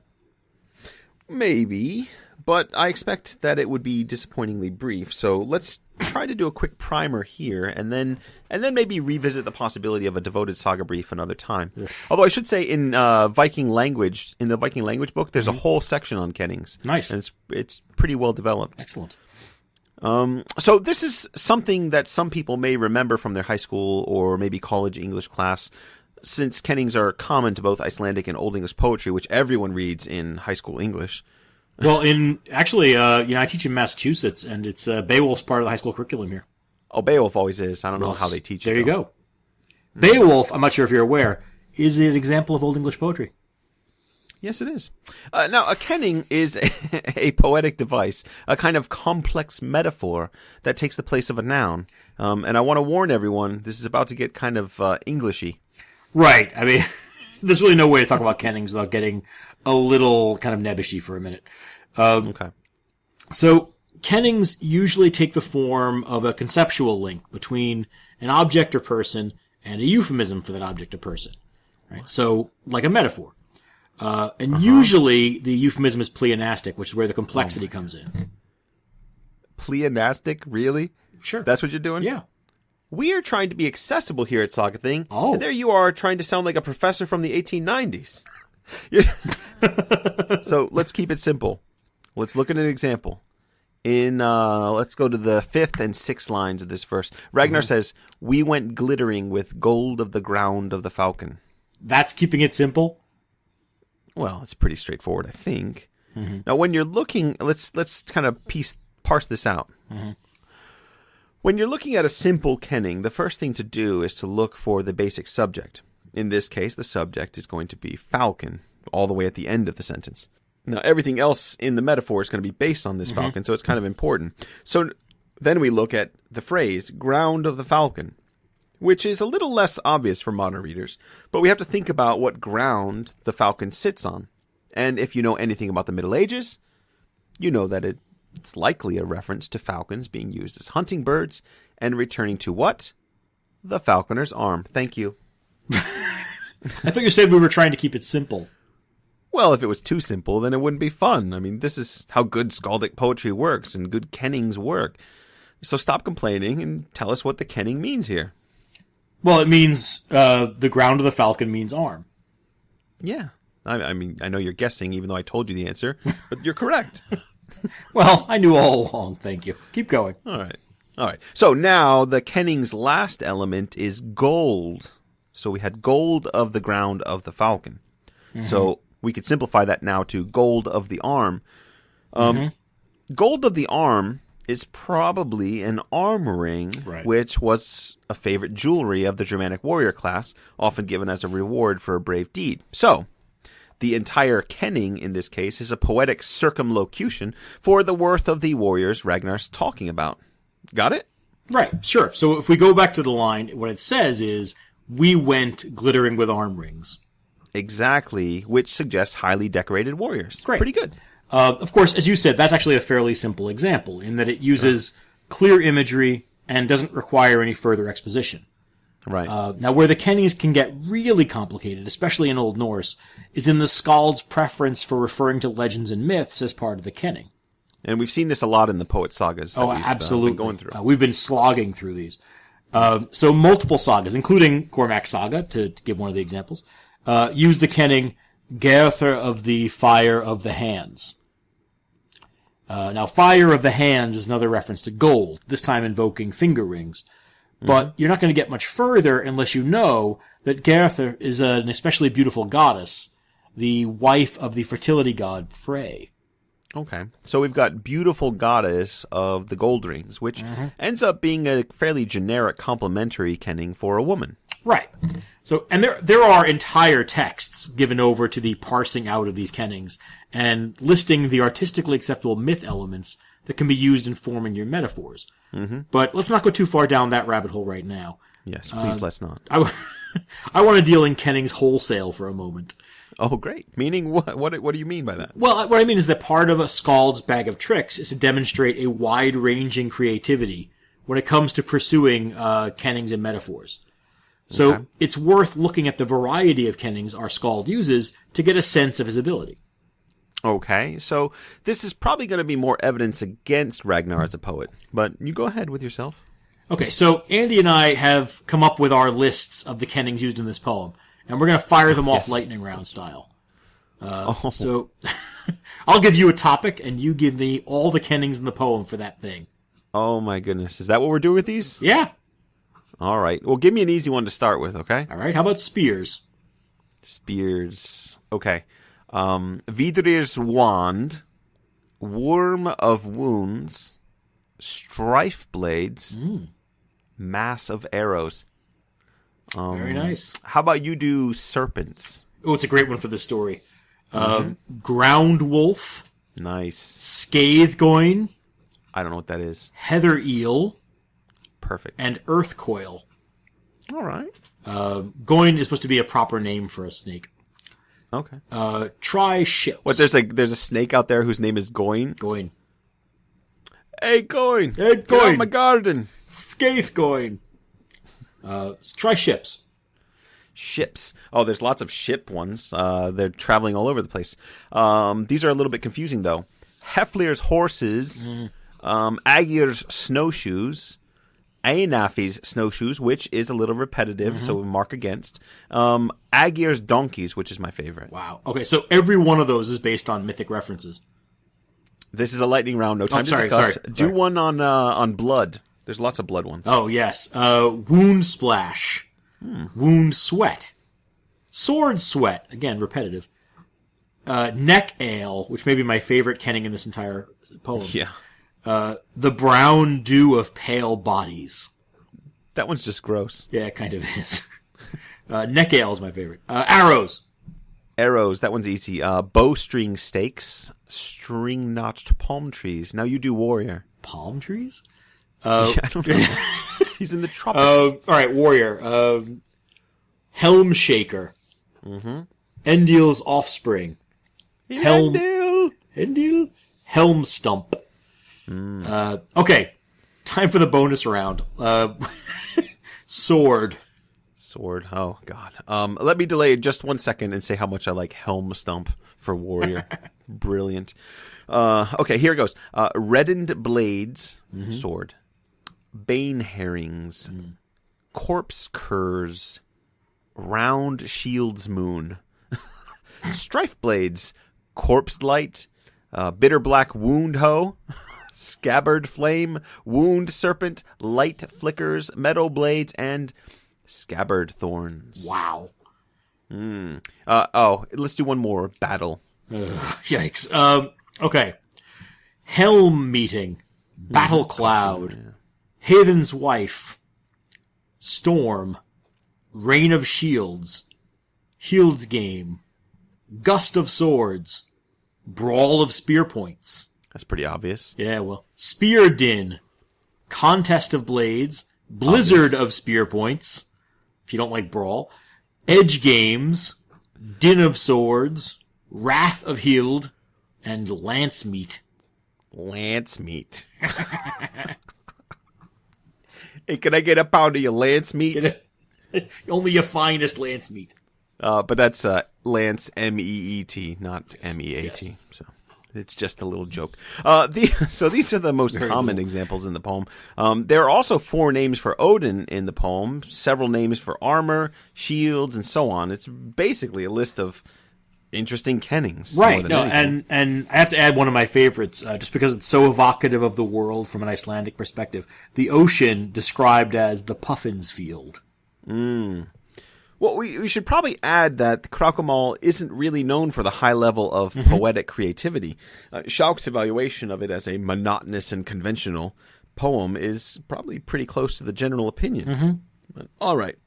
Maybe, but I expect that it would be disappointingly brief, so let's try to do a quick primer here, and then maybe revisit the possibility of a devoted saga brief another time. Although I should say, in Viking language, in the Viking language book, there's a whole section on kennings. Nice, and it's pretty well developed. Excellent. So this is something that some people may remember from their high school or maybe college English class, since kennings are common to both Icelandic and Old English poetry, which everyone reads in high school English. Well, I teach in Massachusetts, and it's Beowulf's part of the high school curriculum here. Oh, Beowulf always is. I don't know how they teach it. There you go. Beowulf, I'm not sure if you're aware, is an example of Old English poetry. Yes, it is. Now, a kenning is a poetic device, a kind of complex metaphor that takes the place of a noun. And I want to warn everyone, this is about to get kind of Englishy. Right. I mean, there's really no way to talk about kennings without getting a little kind of nebbishy for a minute. Okay. So, kennings usually take the form of a conceptual link between an object or person and a euphemism for that object or person. Right? So, like a metaphor. And usually the euphemism is pleonastic, which is where the complexity comes in. Pleonastic? Really? Sure. That's what you're doing? Yeah. We are trying to be accessible here at Saga Thing. Oh. And there you are trying to sound like a professor from the 1890s. So let's keep it simple. Let's look at an example. Let's go to the 5th and 6th lines of this verse. Ragnar says, "We went glittering with gold of the ground of the falcon." That's keeping it simple? Well, it's pretty straightforward, I think. Now, when you're looking, let's kind of parse this out. When you're looking at a simple kenning, the first thing to do is to look for the basic subject. In this case, the subject is going to be falcon, all the way at the end of the sentence. Now, everything else in the metaphor is going to be based on this falcon, so it's kind of important. So then we look at the phrase, ground of the falcon, which is a little less obvious for modern readers, but we have to think about what ground the falcon sits on. And if you know anything about the Middle Ages, you know that it's likely a reference to falcons being used as hunting birds and returning to what? The falconer's arm. Thank you. I thought you said we were trying to keep it simple. Well, if it was too simple, then it wouldn't be fun. I mean, this is how good skaldic poetry works and good kennings work. So stop complaining and tell us what the kenning means here. Well, it means the ground of the falcon means arm. Yeah. I mean, I know you're guessing, even though I told you the answer, but you're correct. Well, I knew all along. Thank you. Keep going. All right. So now the kenning's last element is gold. So we had gold of the ground of the falcon. So we could simplify that now to gold of the arm. Gold of the arm is probably an arm ring, right, which was a favorite jewelry of the Germanic warrior class, often given as a reward for a brave deed. So, the entire kenning in this case is a poetic circumlocution for the worth of the warriors Ragnar's talking about. Got it? Right, sure. So if we go back to the line, what it says is, "We went glittering with arm rings." Exactly, which suggests highly decorated warriors. Great. Pretty good. Of course, as you said, that's actually a fairly simple example in that it uses clear imagery and doesn't require any further exposition. Right. Now, where the kennings can get really complicated, especially in Old Norse, is in the skald's preference for referring to legends and myths as part of the kenning. And we've seen this a lot in the poet sagas that we've absolutely. been going through. We've been slogging through these. So multiple sagas, including Cormac's saga, to give one of the examples, use the kenning Gerther of the Fire of the Hands. Now, Fire of the Hands is another reference to gold, this time invoking finger rings. But you're not going to get much further unless you know that Gerther is an especially beautiful goddess, the wife of the fertility god Frey. Okay. So we've got beautiful goddess of the gold rings, which ends up being a fairly generic complimentary kenning for a woman. Right. So, and there are entire texts given over to the parsing out of these kennings and listing the artistically acceptable myth elements that can be used in forming your metaphors. But let's not go too far down that rabbit hole right now. Yes, please let's not. I want to deal in kennings wholesale for a moment. Oh, great. Meaning what? What do you mean by that? Well, what I mean is that part of a skald's bag of tricks is to demonstrate a wide-ranging creativity when it comes to pursuing kennings and metaphors. So it's worth looking at the variety of kennings our skald uses to get a sense of his ability. Okay, so this is probably going to be more evidence against Ragnar as a poet, but you go ahead with yourself. Okay, so Andy and I have come up with our lists of the kennings used in this poem, and we're going to fire them off lightning round style. So I'll give you a topic, and you give me all the kennings in the poem for that thing. Oh my goodness, is that what we're doing with these? Yeah. All right, well, give me an easy one to start with, okay? All right, how about spears? Spears, okay. Vidrir's wand, worm of wounds, strife blades, mass of arrows. Very nice. How about you do serpents? Oh, it's a great one for this story. Ground wolf. Nice. Scathegoin. I don't know what that is. Heather eel. Perfect. And earth coil. All right. Goin is supposed to be a proper name for a snake. Okay. Try ships. What? There's a snake out there whose name is Goin. Goin. Hey, Goin. Hey, Get Goin. out my garden. Scathegoin. Try ships. Ships. Oh, there's lots of ship ones. They're traveling all over the place. These are a little bit confusing though. Heflir's horses, Agir's snowshoes, Einafi's snowshoes, which is a little repetitive, so we mark against. Agir's donkeys, which is my favorite. Wow. Okay, so every one of those is based on mythic references. This is a lightning round. No time to discuss. Do one on blood. There's lots of blood ones. Oh, yes. Wound splash. Wound sweat. Sword sweat. Again, repetitive. Neck ale, which may be my favorite kenning in this entire poem. Yeah. The brown dew of pale bodies. That one's just gross. Yeah, it kind of is. Neck ale is my favorite. Arrows. Arrows, that one's easy. Bowstring stakes, string-notched palm trees. Now you do warrior. Palm trees? I don't know. He's in the tropics. All right, warrior. Helm shaker. Endil's offspring. Endil. Helm stump. Okay, time for the bonus round. Sword. Sword. Oh, God. Let me delay just 1 second and say how much I like Helm Stump for warrior. Brilliant. Okay, here it goes. Reddened blades, sword. Bane herrings, corpse curs, round shields moon, strife blades, corpse light, bitter black wound hoe, scabbard flame, wound serpent, light flickers, meadow blades, and scabbard thorns. Wow. Let's do one more. Battle. Yikes. Okay. Helm meeting. Battle cloud. Haven's wife. Storm. Rain of shields. Hield's game. Gust of swords. Brawl of spear points. That's pretty obvious. Yeah, well. Spear din. Contest of blades. Blizzard of spear points. If you don't like brawl. Edge games. Din of swords. Wrath of Hield. And lance meat. Lance meat. Hey, can I get a pound of your lance meat? Only your finest lance meat. But that's Lance M-E-E-T, not M-E-A-T. Yes. So it's just a little joke. So these are the most common examples in the poem. There are also 4 names for Odin in the poem, several names for armor, shields, and so on. It's basically a list of interesting kennings. Right. No, and I have to add one of my favorites, just because it's so evocative of the world from an Icelandic perspective. The ocean described as the Puffin's Field. Well, we should probably add that Kraku-mal isn't really known for the high level of poetic creativity. Schauk's evaluation of it as a monotonous and conventional poem is probably pretty close to the general opinion. But, all right.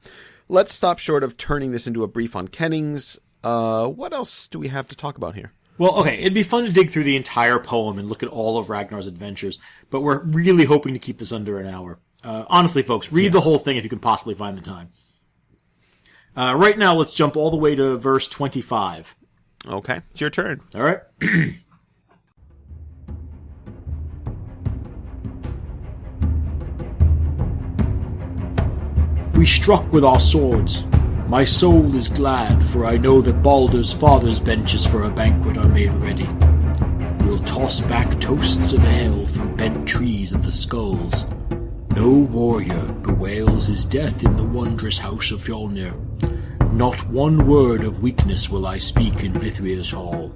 Let's stop short of turning this into a brief on kennings. What else do we have to talk about here? Well, okay, it'd be fun to dig through the entire poem and look at all of Ragnar's adventures, but we're really hoping to keep this under an hour. Honestly, folks, read the whole thing if you can possibly find the time. Right now, let's jump all the way to verse 25. Okay, it's your turn. All right. We struck with our swords. My soul is glad, for I know that Baldur's father's benches for a banquet are made ready. toss back toasts of ale from bent trees of the skulls. No warrior bewails his death in the wondrous house of Fjolnir. Not one word of weakness will I speak in Vithrir's hall.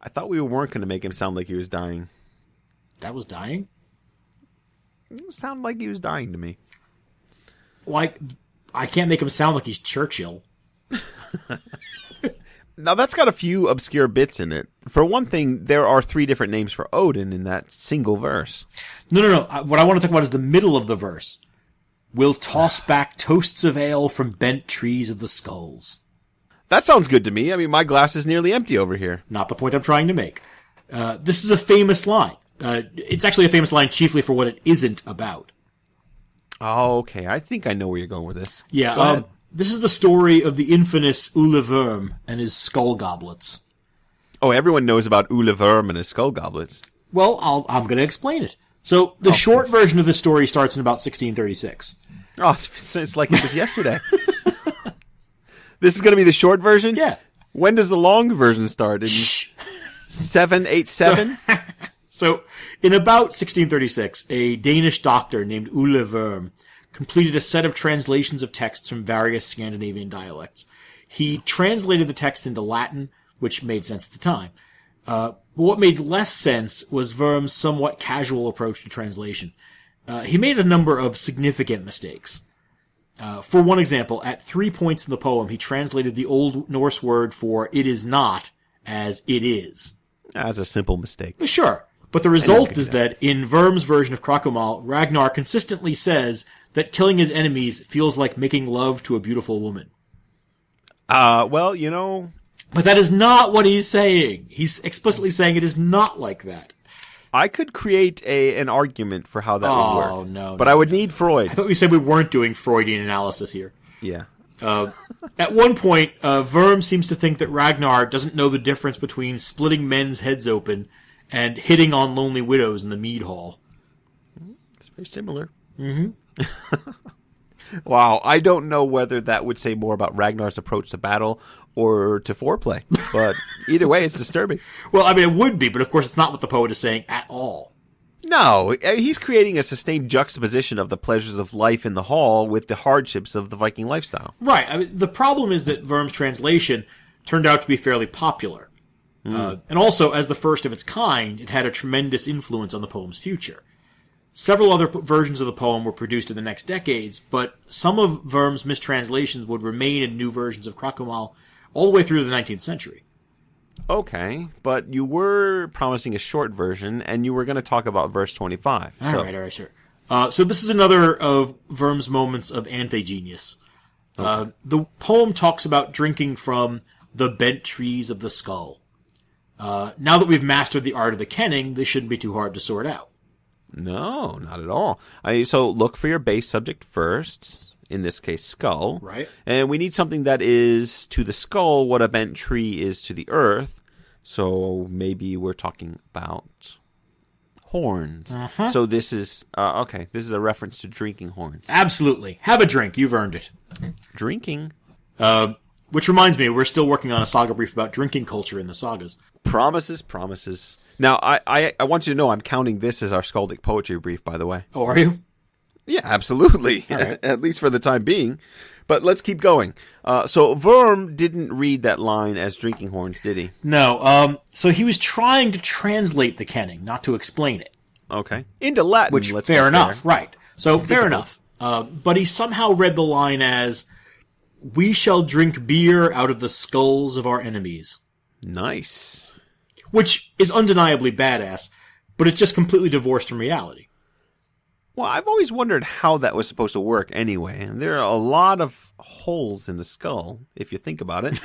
I thought we weren't going to make him sound like he was dying. That was dying? It sounded like he was dying to me. Like, I can't make him sound like he's Churchill. Now, that's got a few obscure bits in it. For one thing, there are 3 different names for Odin in that single verse. No. What I want to talk about is the middle of the verse. We'll toss back toasts of ale from bent trees of the skulls. That sounds good to me. I mean, my glass is nearly empty over here. Not the point I'm trying to make. This is a famous line. It's actually a famous line chiefly for what it isn't about. Oh, okay. I think I know where you're going with this. Yeah, this is the story of the infamous Ole Worm and his skull goblets. Oh, everyone knows about Ole Worm and his skull goblets. Well, I'm going to explain it. So, the short version of this story starts in about 1636. Oh, it's like it was yesterday. This is going to be the short version? Yeah. When does the long version start? In 787? So, in about 1636, a Danish doctor named Ole Worm completed a set of translations of texts from various Scandinavian dialects. He translated the text into Latin, which made sense at the time. But what made less sense was Worm's somewhat casual approach to translation. He made a number of significant mistakes. For one example, at 3 points in the poem, he translated the Old Norse word for "it is not" as "it is." That's a simple mistake. Sure. But the result is that in Worm's version of Kraku-mal, Ragnar consistently says that killing his enemies feels like making love to a beautiful woman. Well, you know... But that is not what he's saying. He's explicitly saying it is not like that. I could create an argument for how that would work. Oh, no. But I would need Freud. I thought we said we weren't doing Freudian analysis here. Yeah. At one point, Worm seems to think that Ragnar doesn't know the difference between splitting men's heads open and hitting on lonely widows in the mead hall. It's very similar. Mm-hmm. Wow, I don't know whether that would say more about Ragnar's approach to battle or to foreplay, but either way, it's disturbing. Well, I mean, it would be, but of course it's not what the poet is saying at all. No, he's creating a sustained juxtaposition of the pleasures of life in the hall with the hardships of the Viking lifestyle. Right. I mean, the problem is that Worm's translation turned out to be fairly popular. And also, as the first of its kind, it had a tremendous influence on the poem's future. Several other versions of the poem were produced in the next decades, but some of Worm's mistranslations would remain in new versions of Krákumál all the way through the 19th century. Okay, but you were promising a short version, and you were going to talk about verse 25. All right, sure. So this is another of Worm's moments of anti-genius. Okay. The poem talks about drinking from the bent trees of the skull. Now that we've mastered the art of the kenning, this shouldn't be too hard to sort out. No, not at all. So look for your base subject first, in this case, skull. Right. And we need something that is to the skull what a bent tree is to the earth. So maybe we're talking about horns. Uh-huh. So this is, okay, this is a reference to drinking horns. Absolutely. Have a drink. You've earned it. Drinking. Which reminds me, we're still working on a saga brief about drinking culture in the sagas. Promises. Now, I want you to know I'm counting this as our skaldic poetry brief, by the way. Oh, are you? Yeah, absolutely. Right. At least for the time being. But let's keep going. So Worm didn't read that line as drinking horns, did he? No. So he was trying to translate the kenning, not to explain it. Okay. Into Latin. Which, fair enough. Right. So, fair enough. But he somehow read the line as, "We shall drink beer out of the skulls of our enemies." Nice. Which is undeniably badass, but it's just completely divorced from reality. Well, I've always wondered how that was supposed to work anyway. There are a lot of holes in the skull, if you think about it.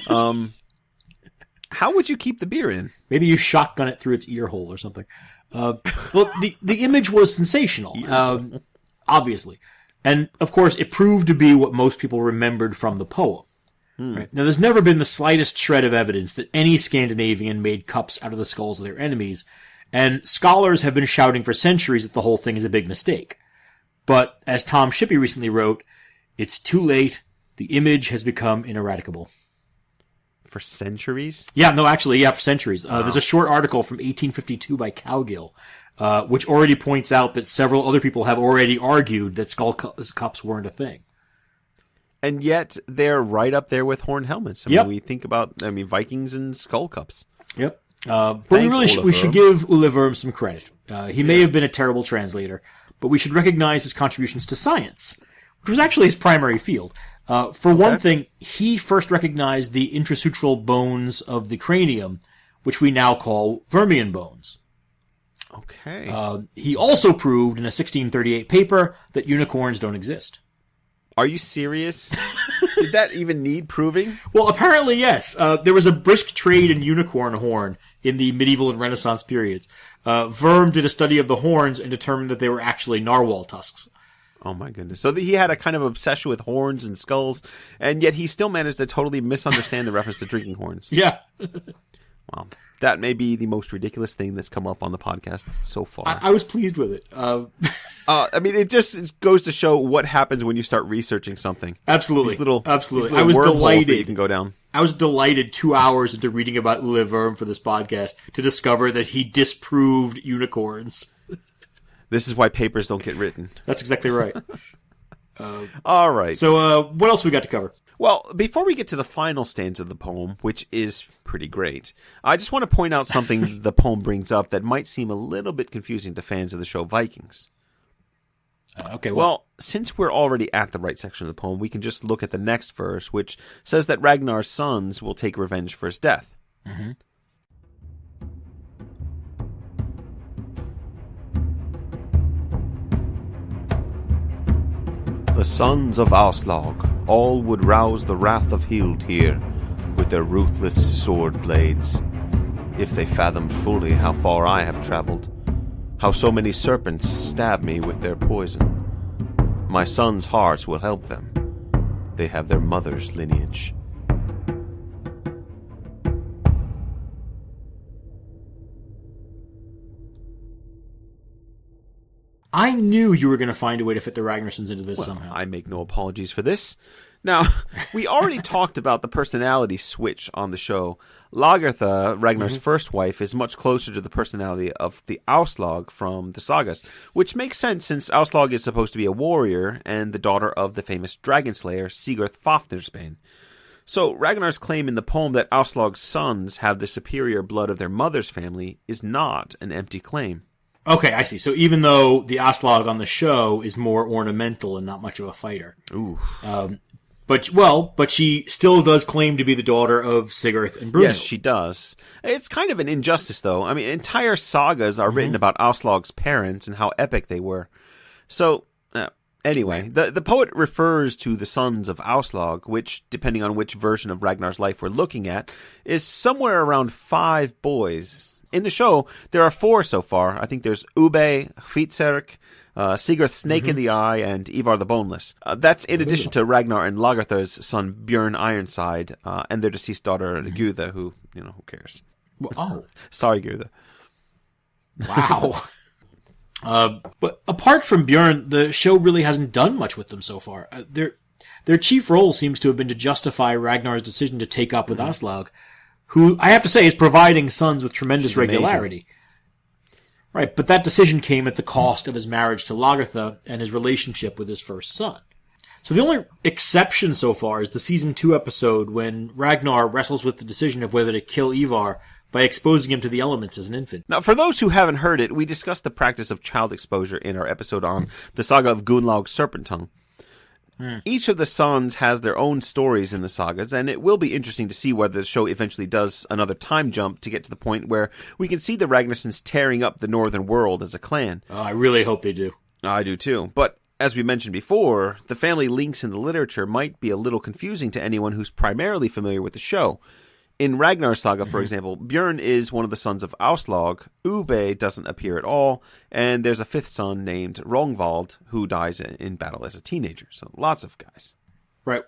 How would you keep the beer in? Maybe you shotgun it through its ear hole or something. Well, the image was sensational, obviously. And, of course, it proved to be what most people remembered from the poem. Right. Now, there's never been the slightest shred of evidence that any Scandinavian made cups out of the skulls of their enemies, and scholars have been shouting for centuries that the whole thing is a big mistake. But, as Tom Shippey recently wrote, it's too late, The image has become ineradicable. For centuries? Yeah, no, actually, for centuries. There's a short article from 1852 by Cowgill, which already points out that several other people have already argued that skull cups weren't a thing. And yet, they're right up there with horn helmets. I mean, we think about, Vikings and skull cups. Yep. But we should give Ole Worm some credit. He may have been a terrible translator, but we should recognize his contributions to science, which was actually his primary field. For one thing, he first recognized the intrasutural bones of the cranium, which we now call vermian bones. Okay. He also proved in a 1638 paper that unicorns don't exist. Are you serious? Did that even need proving? Well, apparently, yes. There was a brisk trade in unicorn horn in the medieval and Renaissance periods. Worm did a study of the horns and determined that they were actually narwhal tusks. Oh my goodness. So he had a kind of obsession with horns and skulls, and yet he still managed to totally misunderstand the reference to drinking horns. Yeah. Wow. That may be the most ridiculous thing that's come up on the podcast so far. I was pleased with it. It just goes to show what happens when you start researching something. Absolutely. Absolutely. I was delighted. You can go down. I was delighted 2 hours into reading about Ole Worm for this podcast to discover that he disproved unicorns. This is why papers don't get written. That's exactly right. All right. So, what else we got to cover? Well, before we get to the final stanza of the poem, which is pretty great, I just want to point out something the poem brings up that might seem a little bit confusing to fans of the show Vikings. Okay. Well, since we're already at the right section of the poem, we can just look at the next verse, which says that Ragnar's sons will take revenge for his death. Mm-hmm. The sons of Aslog all would rouse the wrath of Hild here with their ruthless sword blades, if they fathomed fully how far I have traveled, how so many serpents stab me with their poison. My sons' hearts will help them. They have their mother's lineage. I knew you were going to find a way to fit the Ragnarsons into this somehow. I make no apologies for this. Now, we already talked about the personality switch on the show. Lagertha, Ragnar's first wife, is much closer to the personality of the Aslog from the Sagas, which makes sense since Aslog is supposed to be a warrior and the daughter of the famous dragon slayer Sigurd Fafnirsbane. So Ragnar's claim in the poem that Aslog's sons have the superior blood of their mother's family is not an empty claim. Okay, I see. So even though the Aslog on the show is more ornamental and not much of a fighter. Ooh. But she still does claim to be the daughter of Sigurd and Bruno. Yes, she does. It's kind of an injustice, though. I mean, entire sagas are written about Aslog's parents and how epic they were. So, anyway, the poet refers to the sons of Aslog, which, depending on which version of Ragnar's life we're looking at, is somewhere around 5 boys. In the show, there are 4 so far. I think there's Ube, Hvitserk, Sigurd Snake in the Eye, and Ivar the Boneless. That's in addition to Ragnar and Lagertha's son Björn Ironside, and their deceased daughter Gutha, who cares? Sorry, Gutha. Wow. But apart from Björn, the show really hasn't done much with them so far. Their chief role seems to have been to justify Ragnar's decision to take up with Aslog, who, I have to say, is providing sons with tremendous regularity. Right, but that decision came at the cost of his marriage to Lagertha and his relationship with his first son. So the only exception so far is the season 2 episode when Ragnar wrestles with the decision of whether to kill Ivar by exposing him to the elements as an infant. Now, for those who haven't heard it, we discussed the practice of child exposure in our episode on the saga of Gunnlaug's Serpent Tongue. Each of the sons has their own stories in the sagas, and it will be interesting to see whether the show eventually does another time jump to get to the point where we can see the Ragnarsons tearing up the northern world as a clan. I really hope they do. I do too. But as we mentioned before, the family links in the literature might be a little confusing to anyone who's primarily familiar with the show. In Ragnar's saga, for example, Björn is one of the sons of Aslog, Ube doesn't appear at all, and there's a 5th son named Rongvald who dies in battle as a teenager. So lots of guys. Right.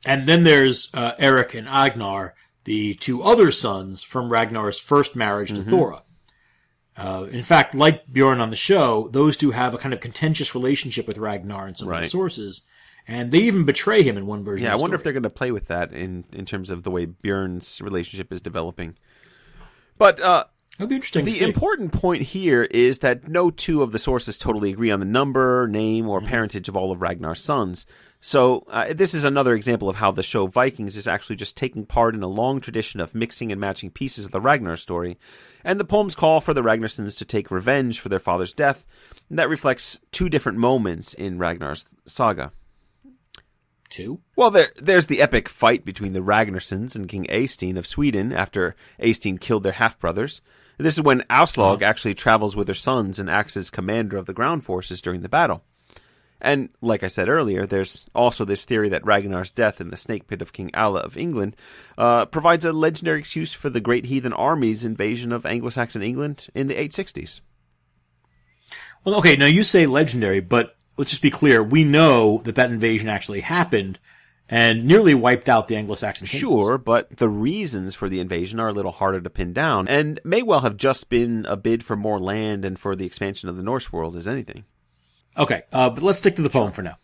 And then there's Eric and Agnar, the 2 other sons from Ragnar's first marriage to Thora. In fact, like Björn on the show, those 2 have a kind of contentious relationship with Ragnar in some of the sources. And they even betray him in one version Yeah, of the I wonder if story. they're going to play with that in terms of the way Bjorn's relationship is developing. But It'll be interesting to the see. important point here is that no two of the sources totally agree on the number, name, or parentage of all of Ragnar's sons. So this is another example of how the show Vikings is actually just taking part in a long tradition of mixing and matching pieces of the Ragnar story. And the poems call for the Ragnarsons to take revenge for their father's death. And that reflects two different moments in Ragnar's saga. Two? Well, there's the epic fight between the Ragnarsons and King Eystein of Sweden after Eystein killed their half-brothers. This is when Aslaug actually travels with her sons and acts as commander of the ground forces during the battle. And, like I said earlier, there's also this theory that Ragnar's death in the snakepit of King Ælla of England provides a legendary excuse for the great heathen army's invasion of Anglo-Saxon England in the 860s. Well, okay, now you say legendary, but let's just be clear. We know that invasion actually happened and nearly wiped out the Anglo-Saxon kingdoms. Sure, but the reasons for the invasion are a little harder to pin down, and may well have just been a bid for more land and for the expansion of the Norse world as anything. Okay, but let's stick to the poem for now.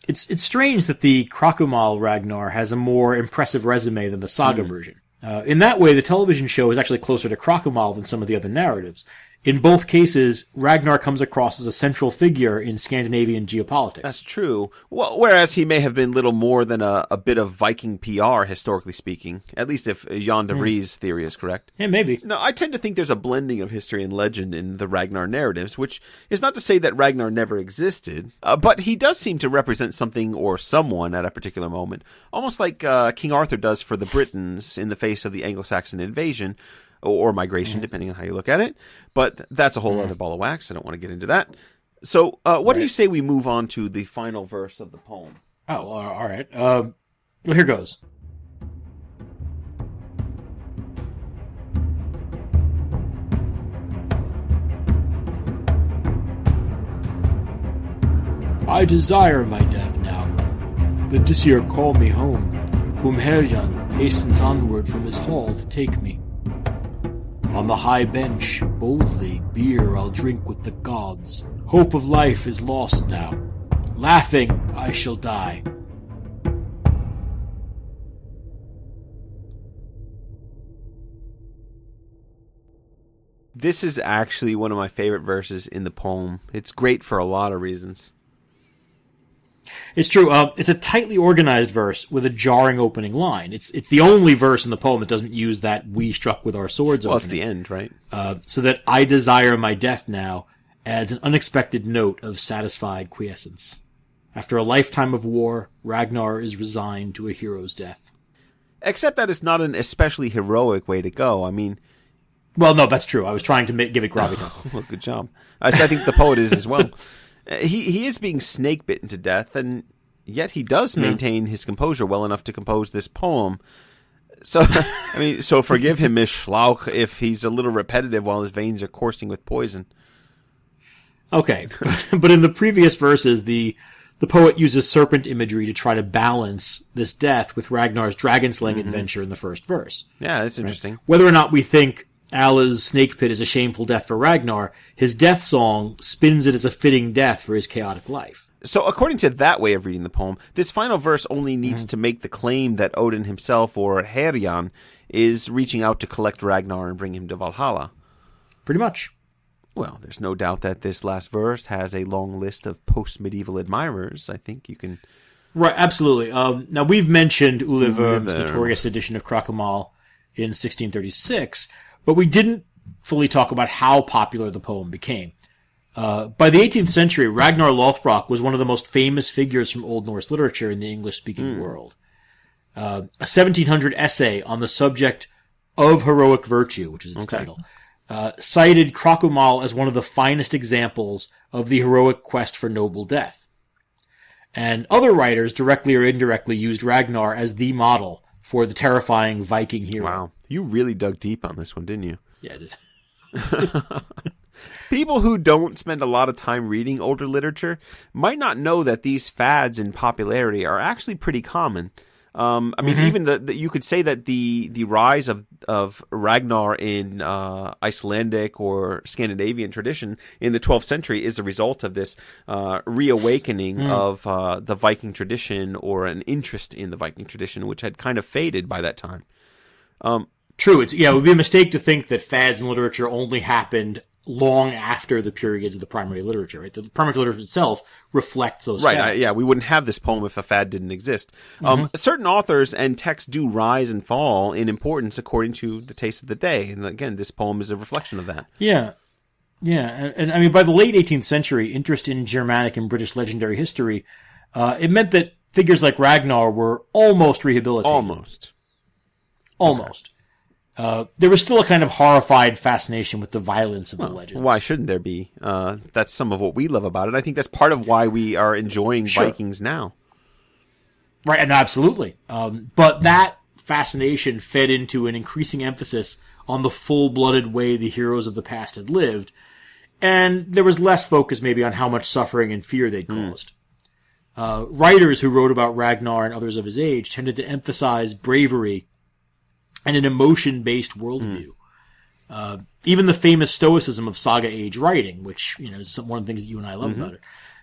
It's strange that the Kraku-mal Ragnar has a more impressive resume than the saga version. In that way, the television show is actually closer to Kraku-mal than some of the other narratives. In both cases, Ragnar comes across as a central figure in Scandinavian geopolitics. That's true. Well, whereas he may have been little more than a bit of Viking PR, historically speaking, at least if Jan de Vries' theory is correct. Yeah, maybe. No, I tend to think there's a blending of history and legend in the Ragnar narratives, which is not to say that Ragnar never existed, but he does seem to represent something or someone at a particular moment, almost like King Arthur does for the Britons in the face of the Anglo-Saxon invasion, or migration, depending on how you look at it. But that's a whole other ball of wax. I don't want to get into that. So what do you say we move on to the final verse of the poem? Oh, well, all right. Well, here goes. I desire my death now, that this year call me home, whom Herjan hastens onward from his hall to take me. On the high bench, boldly, beer I'll drink with the gods. Hope of life is lost now. Laughing, I shall die. This is actually one of my favorite verses in the poem. It's great for a lot of reasons. It's true. It's a tightly organized verse with a jarring opening line. It's the only verse in the poem that doesn't use that "we struck with our swords" Well, opening. it's the end, right? So that "I desire my death now" adds an unexpected note of satisfied quiescence. After a lifetime of war, Ragnar is resigned to a hero's death. Except that it's not an especially heroic way to go. I mean... Well, no, that's true. I was trying to give it gravitas. Well, good job. I think the poet is as well. He is being snake bitten to death, and yet he does maintain his composure well enough to compose this poem. So, so forgive him, Miss Schlauch, if he's a little repetitive while his veins are coursing with poison. Okay, but in the previous verses, the poet uses serpent imagery to try to balance this death with Ragnar's dragon-slaying adventure in the first verse. Yeah, that's interesting. Right? Whether or not we think Ælla's snake pit is a shameful death for Ragnar, his death song spins it as a fitting death for his chaotic life. So according to that way of reading the poem, this final verse only needs to make the claim that Odin himself, or Herjan, is reaching out to collect Ragnar and bring him to Valhalla. Pretty much. Well, there's no doubt that this last verse has a long list of post-medieval admirers. I think you can... Right, absolutely. Now, we've mentioned Ole Worm's notorious edition of Kraku-mal in 1636, but we didn't fully talk about how popular the poem became. By the 18th century, Ragnar Lothbrok was one of the most famous figures from Old Norse literature in the English-speaking world. A 1700 essay on the subject of heroic virtue, which is its title, cited Kraku-mal as one of the finest examples of the heroic quest for noble death. And other writers, directly or indirectly, used Ragnar as the model for the terrifying Viking hero. Wow. You really dug deep on this one, didn't you? Yeah, I did. People who don't spend a lot of time reading older literature might not know that these fads in popularity are actually pretty common. I mean, even you could say that the rise of Ragnar in Icelandic or Scandinavian tradition in the 12th century is a result of this reawakening of the Viking tradition, or an interest in the Viking tradition, which had kind of faded by that time. True. It would be a mistake to think that fads in literature only happened long after the periods of the primary literature, right? The primary literature itself reflects those fads. Right, we wouldn't have this poem if a fad didn't exist. Certain authors and texts do rise and fall in importance according to the taste of the day. And again, this poem is a reflection of that. Yeah. And I mean, by the late 18th century, interest in Germanic and British legendary history, it meant that figures like Ragnar were almost rehabilitated. Almost. There was still a kind of horrified fascination with the violence of the legends. Why shouldn't there be? That's some of what we love about it. I think that's part of why we are enjoying Vikings now. Right, and absolutely. But that fascination fed into an increasing emphasis on the full-blooded way the heroes of the past had lived, and there was less focus maybe on how much suffering and fear they'd caused. Writers who wrote about Ragnar and others of his age tended to emphasize bravery and an emotion-based worldview. Even the famous stoicism of Saga Age writing, which is one of the things that you and I love about it,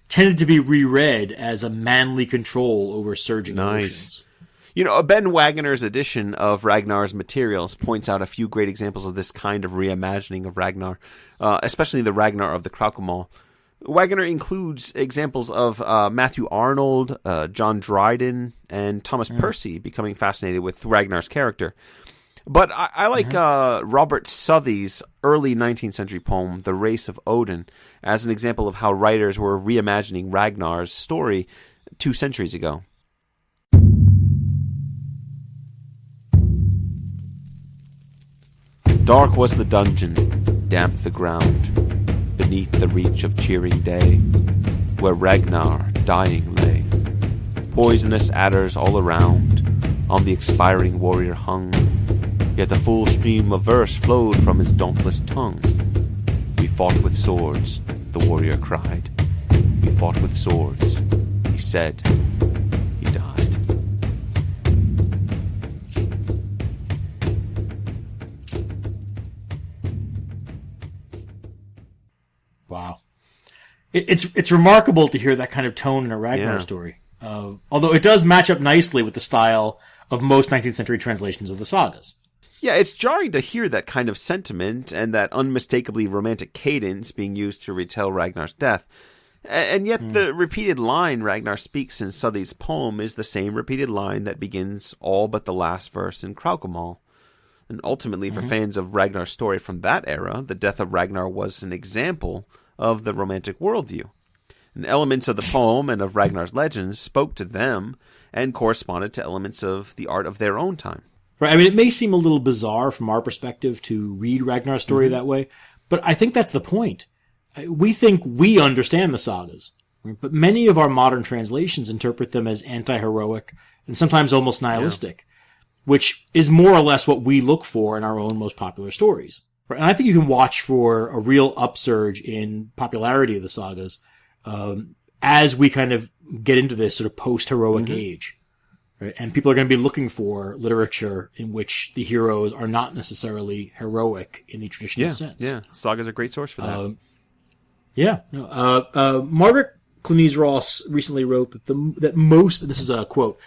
tended to be reread as a manly control over surging emotions. Ben Wagner's edition of Ragnar's materials points out a few great examples of this kind of reimagining of Ragnar, especially the Ragnar of the Kraku-mal. Wagner includes examples of Matthew Arnold, John Dryden, and Thomas Percy becoming fascinated with Ragnar's character. But I like Robert Southey's early 19th century poem, The Race of Odin, as an example of how writers were reimagining Ragnar's story 2 centuries ago. Dark was the dungeon, damp the ground, beneath the reach of cheering day, where Ragnar dying lay. Poisonous adders all around, on the expiring warrior hung, yet a full stream of verse flowed from his dauntless tongue. We fought with swords, the warrior cried. We fought with swords, he said. He died. Wow. It's remarkable to hear that kind of tone in a Ragnar story. Although it does match up nicely with the style of most 19th century translations of the sagas. Yeah, it's jarring to hear that kind of sentiment and that unmistakably romantic cadence being used to retell Ragnar's death. And yet the repeated line Ragnar speaks in Southey's poem is the same repeated line that begins all but the last verse in Kraku-mal. And ultimately, for fans of Ragnar's story from that era, the death of Ragnar was an example of the romantic worldview. And elements of the poem and of Ragnar's legends spoke to them and corresponded to elements of the art of their own time. Right. I mean, it may seem a little bizarre from our perspective to read Ragnar's story that way, but I think that's the point. We think we understand the sagas, but many of our modern translations interpret them as anti-heroic and sometimes almost nihilistic, which is more or less what we look for in our own most popular stories. Right? And I think you can watch for a real upsurge in popularity of the sagas as we kind of get into this sort of post-heroic age. Right? And people are going to be looking for literature in which the heroes are not necessarily heroic in the traditional sense. Yeah, Saga's a great source for that. Margaret Clunies Ross recently wrote that most, this is a quote,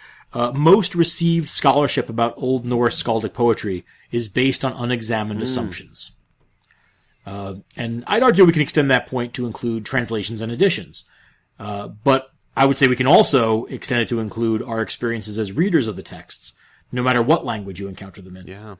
most received scholarship about Old Norse skaldic poetry is based on unexamined assumptions. And I'd argue we can extend that point to include translations and editions. But I would say we can also extend it to include our experiences as readers of the texts, no matter what language you encounter them in. Yeah.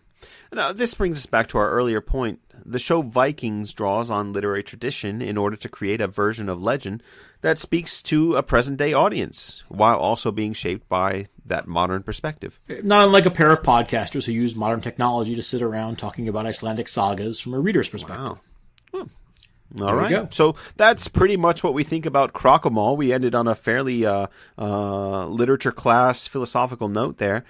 Now, this brings us back to our earlier point. The show Vikings draws on literary tradition in order to create a version of legend that speaks to a present-day audience, while also being shaped by that modern perspective. Not unlike a pair of podcasters who use modern technology to sit around talking about Icelandic sagas from a reader's perspective. Wow. All right. So that's pretty much what we think about Kraku-mal. We ended on a fairly literature class philosophical note there.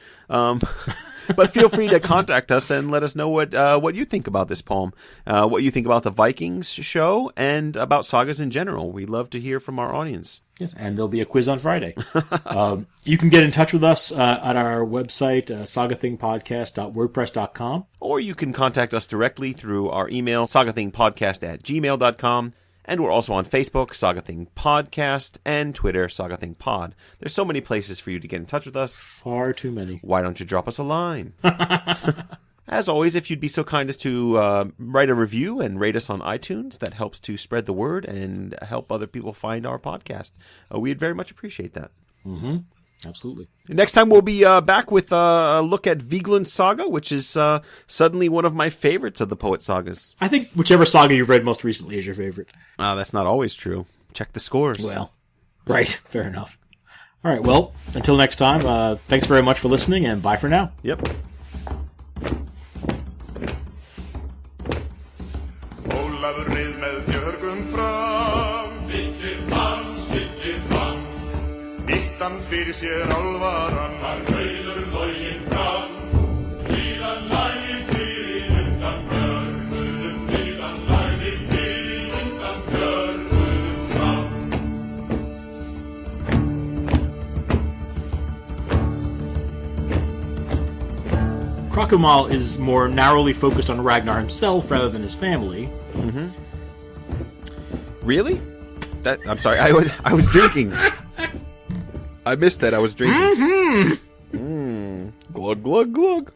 But feel free to contact us and let us know what you think about this poem, what you think about the Vikings show, and about sagas in general. We'd love to hear from our audience. Yes, and there'll be a quiz on Friday. You can get in touch with us at our website, sagathingpodcast.wordpress.com. Or you can contact us directly through our email, sagathingpodcast@gmail.com. And we're also on Facebook, Saga Thing Podcast, and Twitter, Saga Thing Pod. There's so many places for you to get in touch with us. Far too many. Why don't you drop us a line? As always, if you'd be so kind as to write a review and rate us on iTunes, that helps to spread the word and help other people find our podcast. We'd very much appreciate that. Mm-hmm. Absolutely. Next time we'll be back with a look at Vigeland's Saga, which is suddenly one of my favorites of the poet sagas. I think whichever saga you've read most recently is your favorite. That's not always true. Check the scores. Well, right. Fair enough. All right. Well, until next time, thanks very much for listening, and bye for now. Yep. Ólafur reið með björgum fram, Vikir mann, Sigir mann, nýttan fyrir sér álvaran, hann rauður loginn brann, líðan lagið fyrir undan björgunum, líðan lagið fyrir undan björgunum fram. Kraku-mal is more narrowly focused on Ragnar himself rather than his family. Mm-hmm. Really? I'm sorry. I was drinking. I missed that. I was drinking. Mm-hmm. Glug glug glug.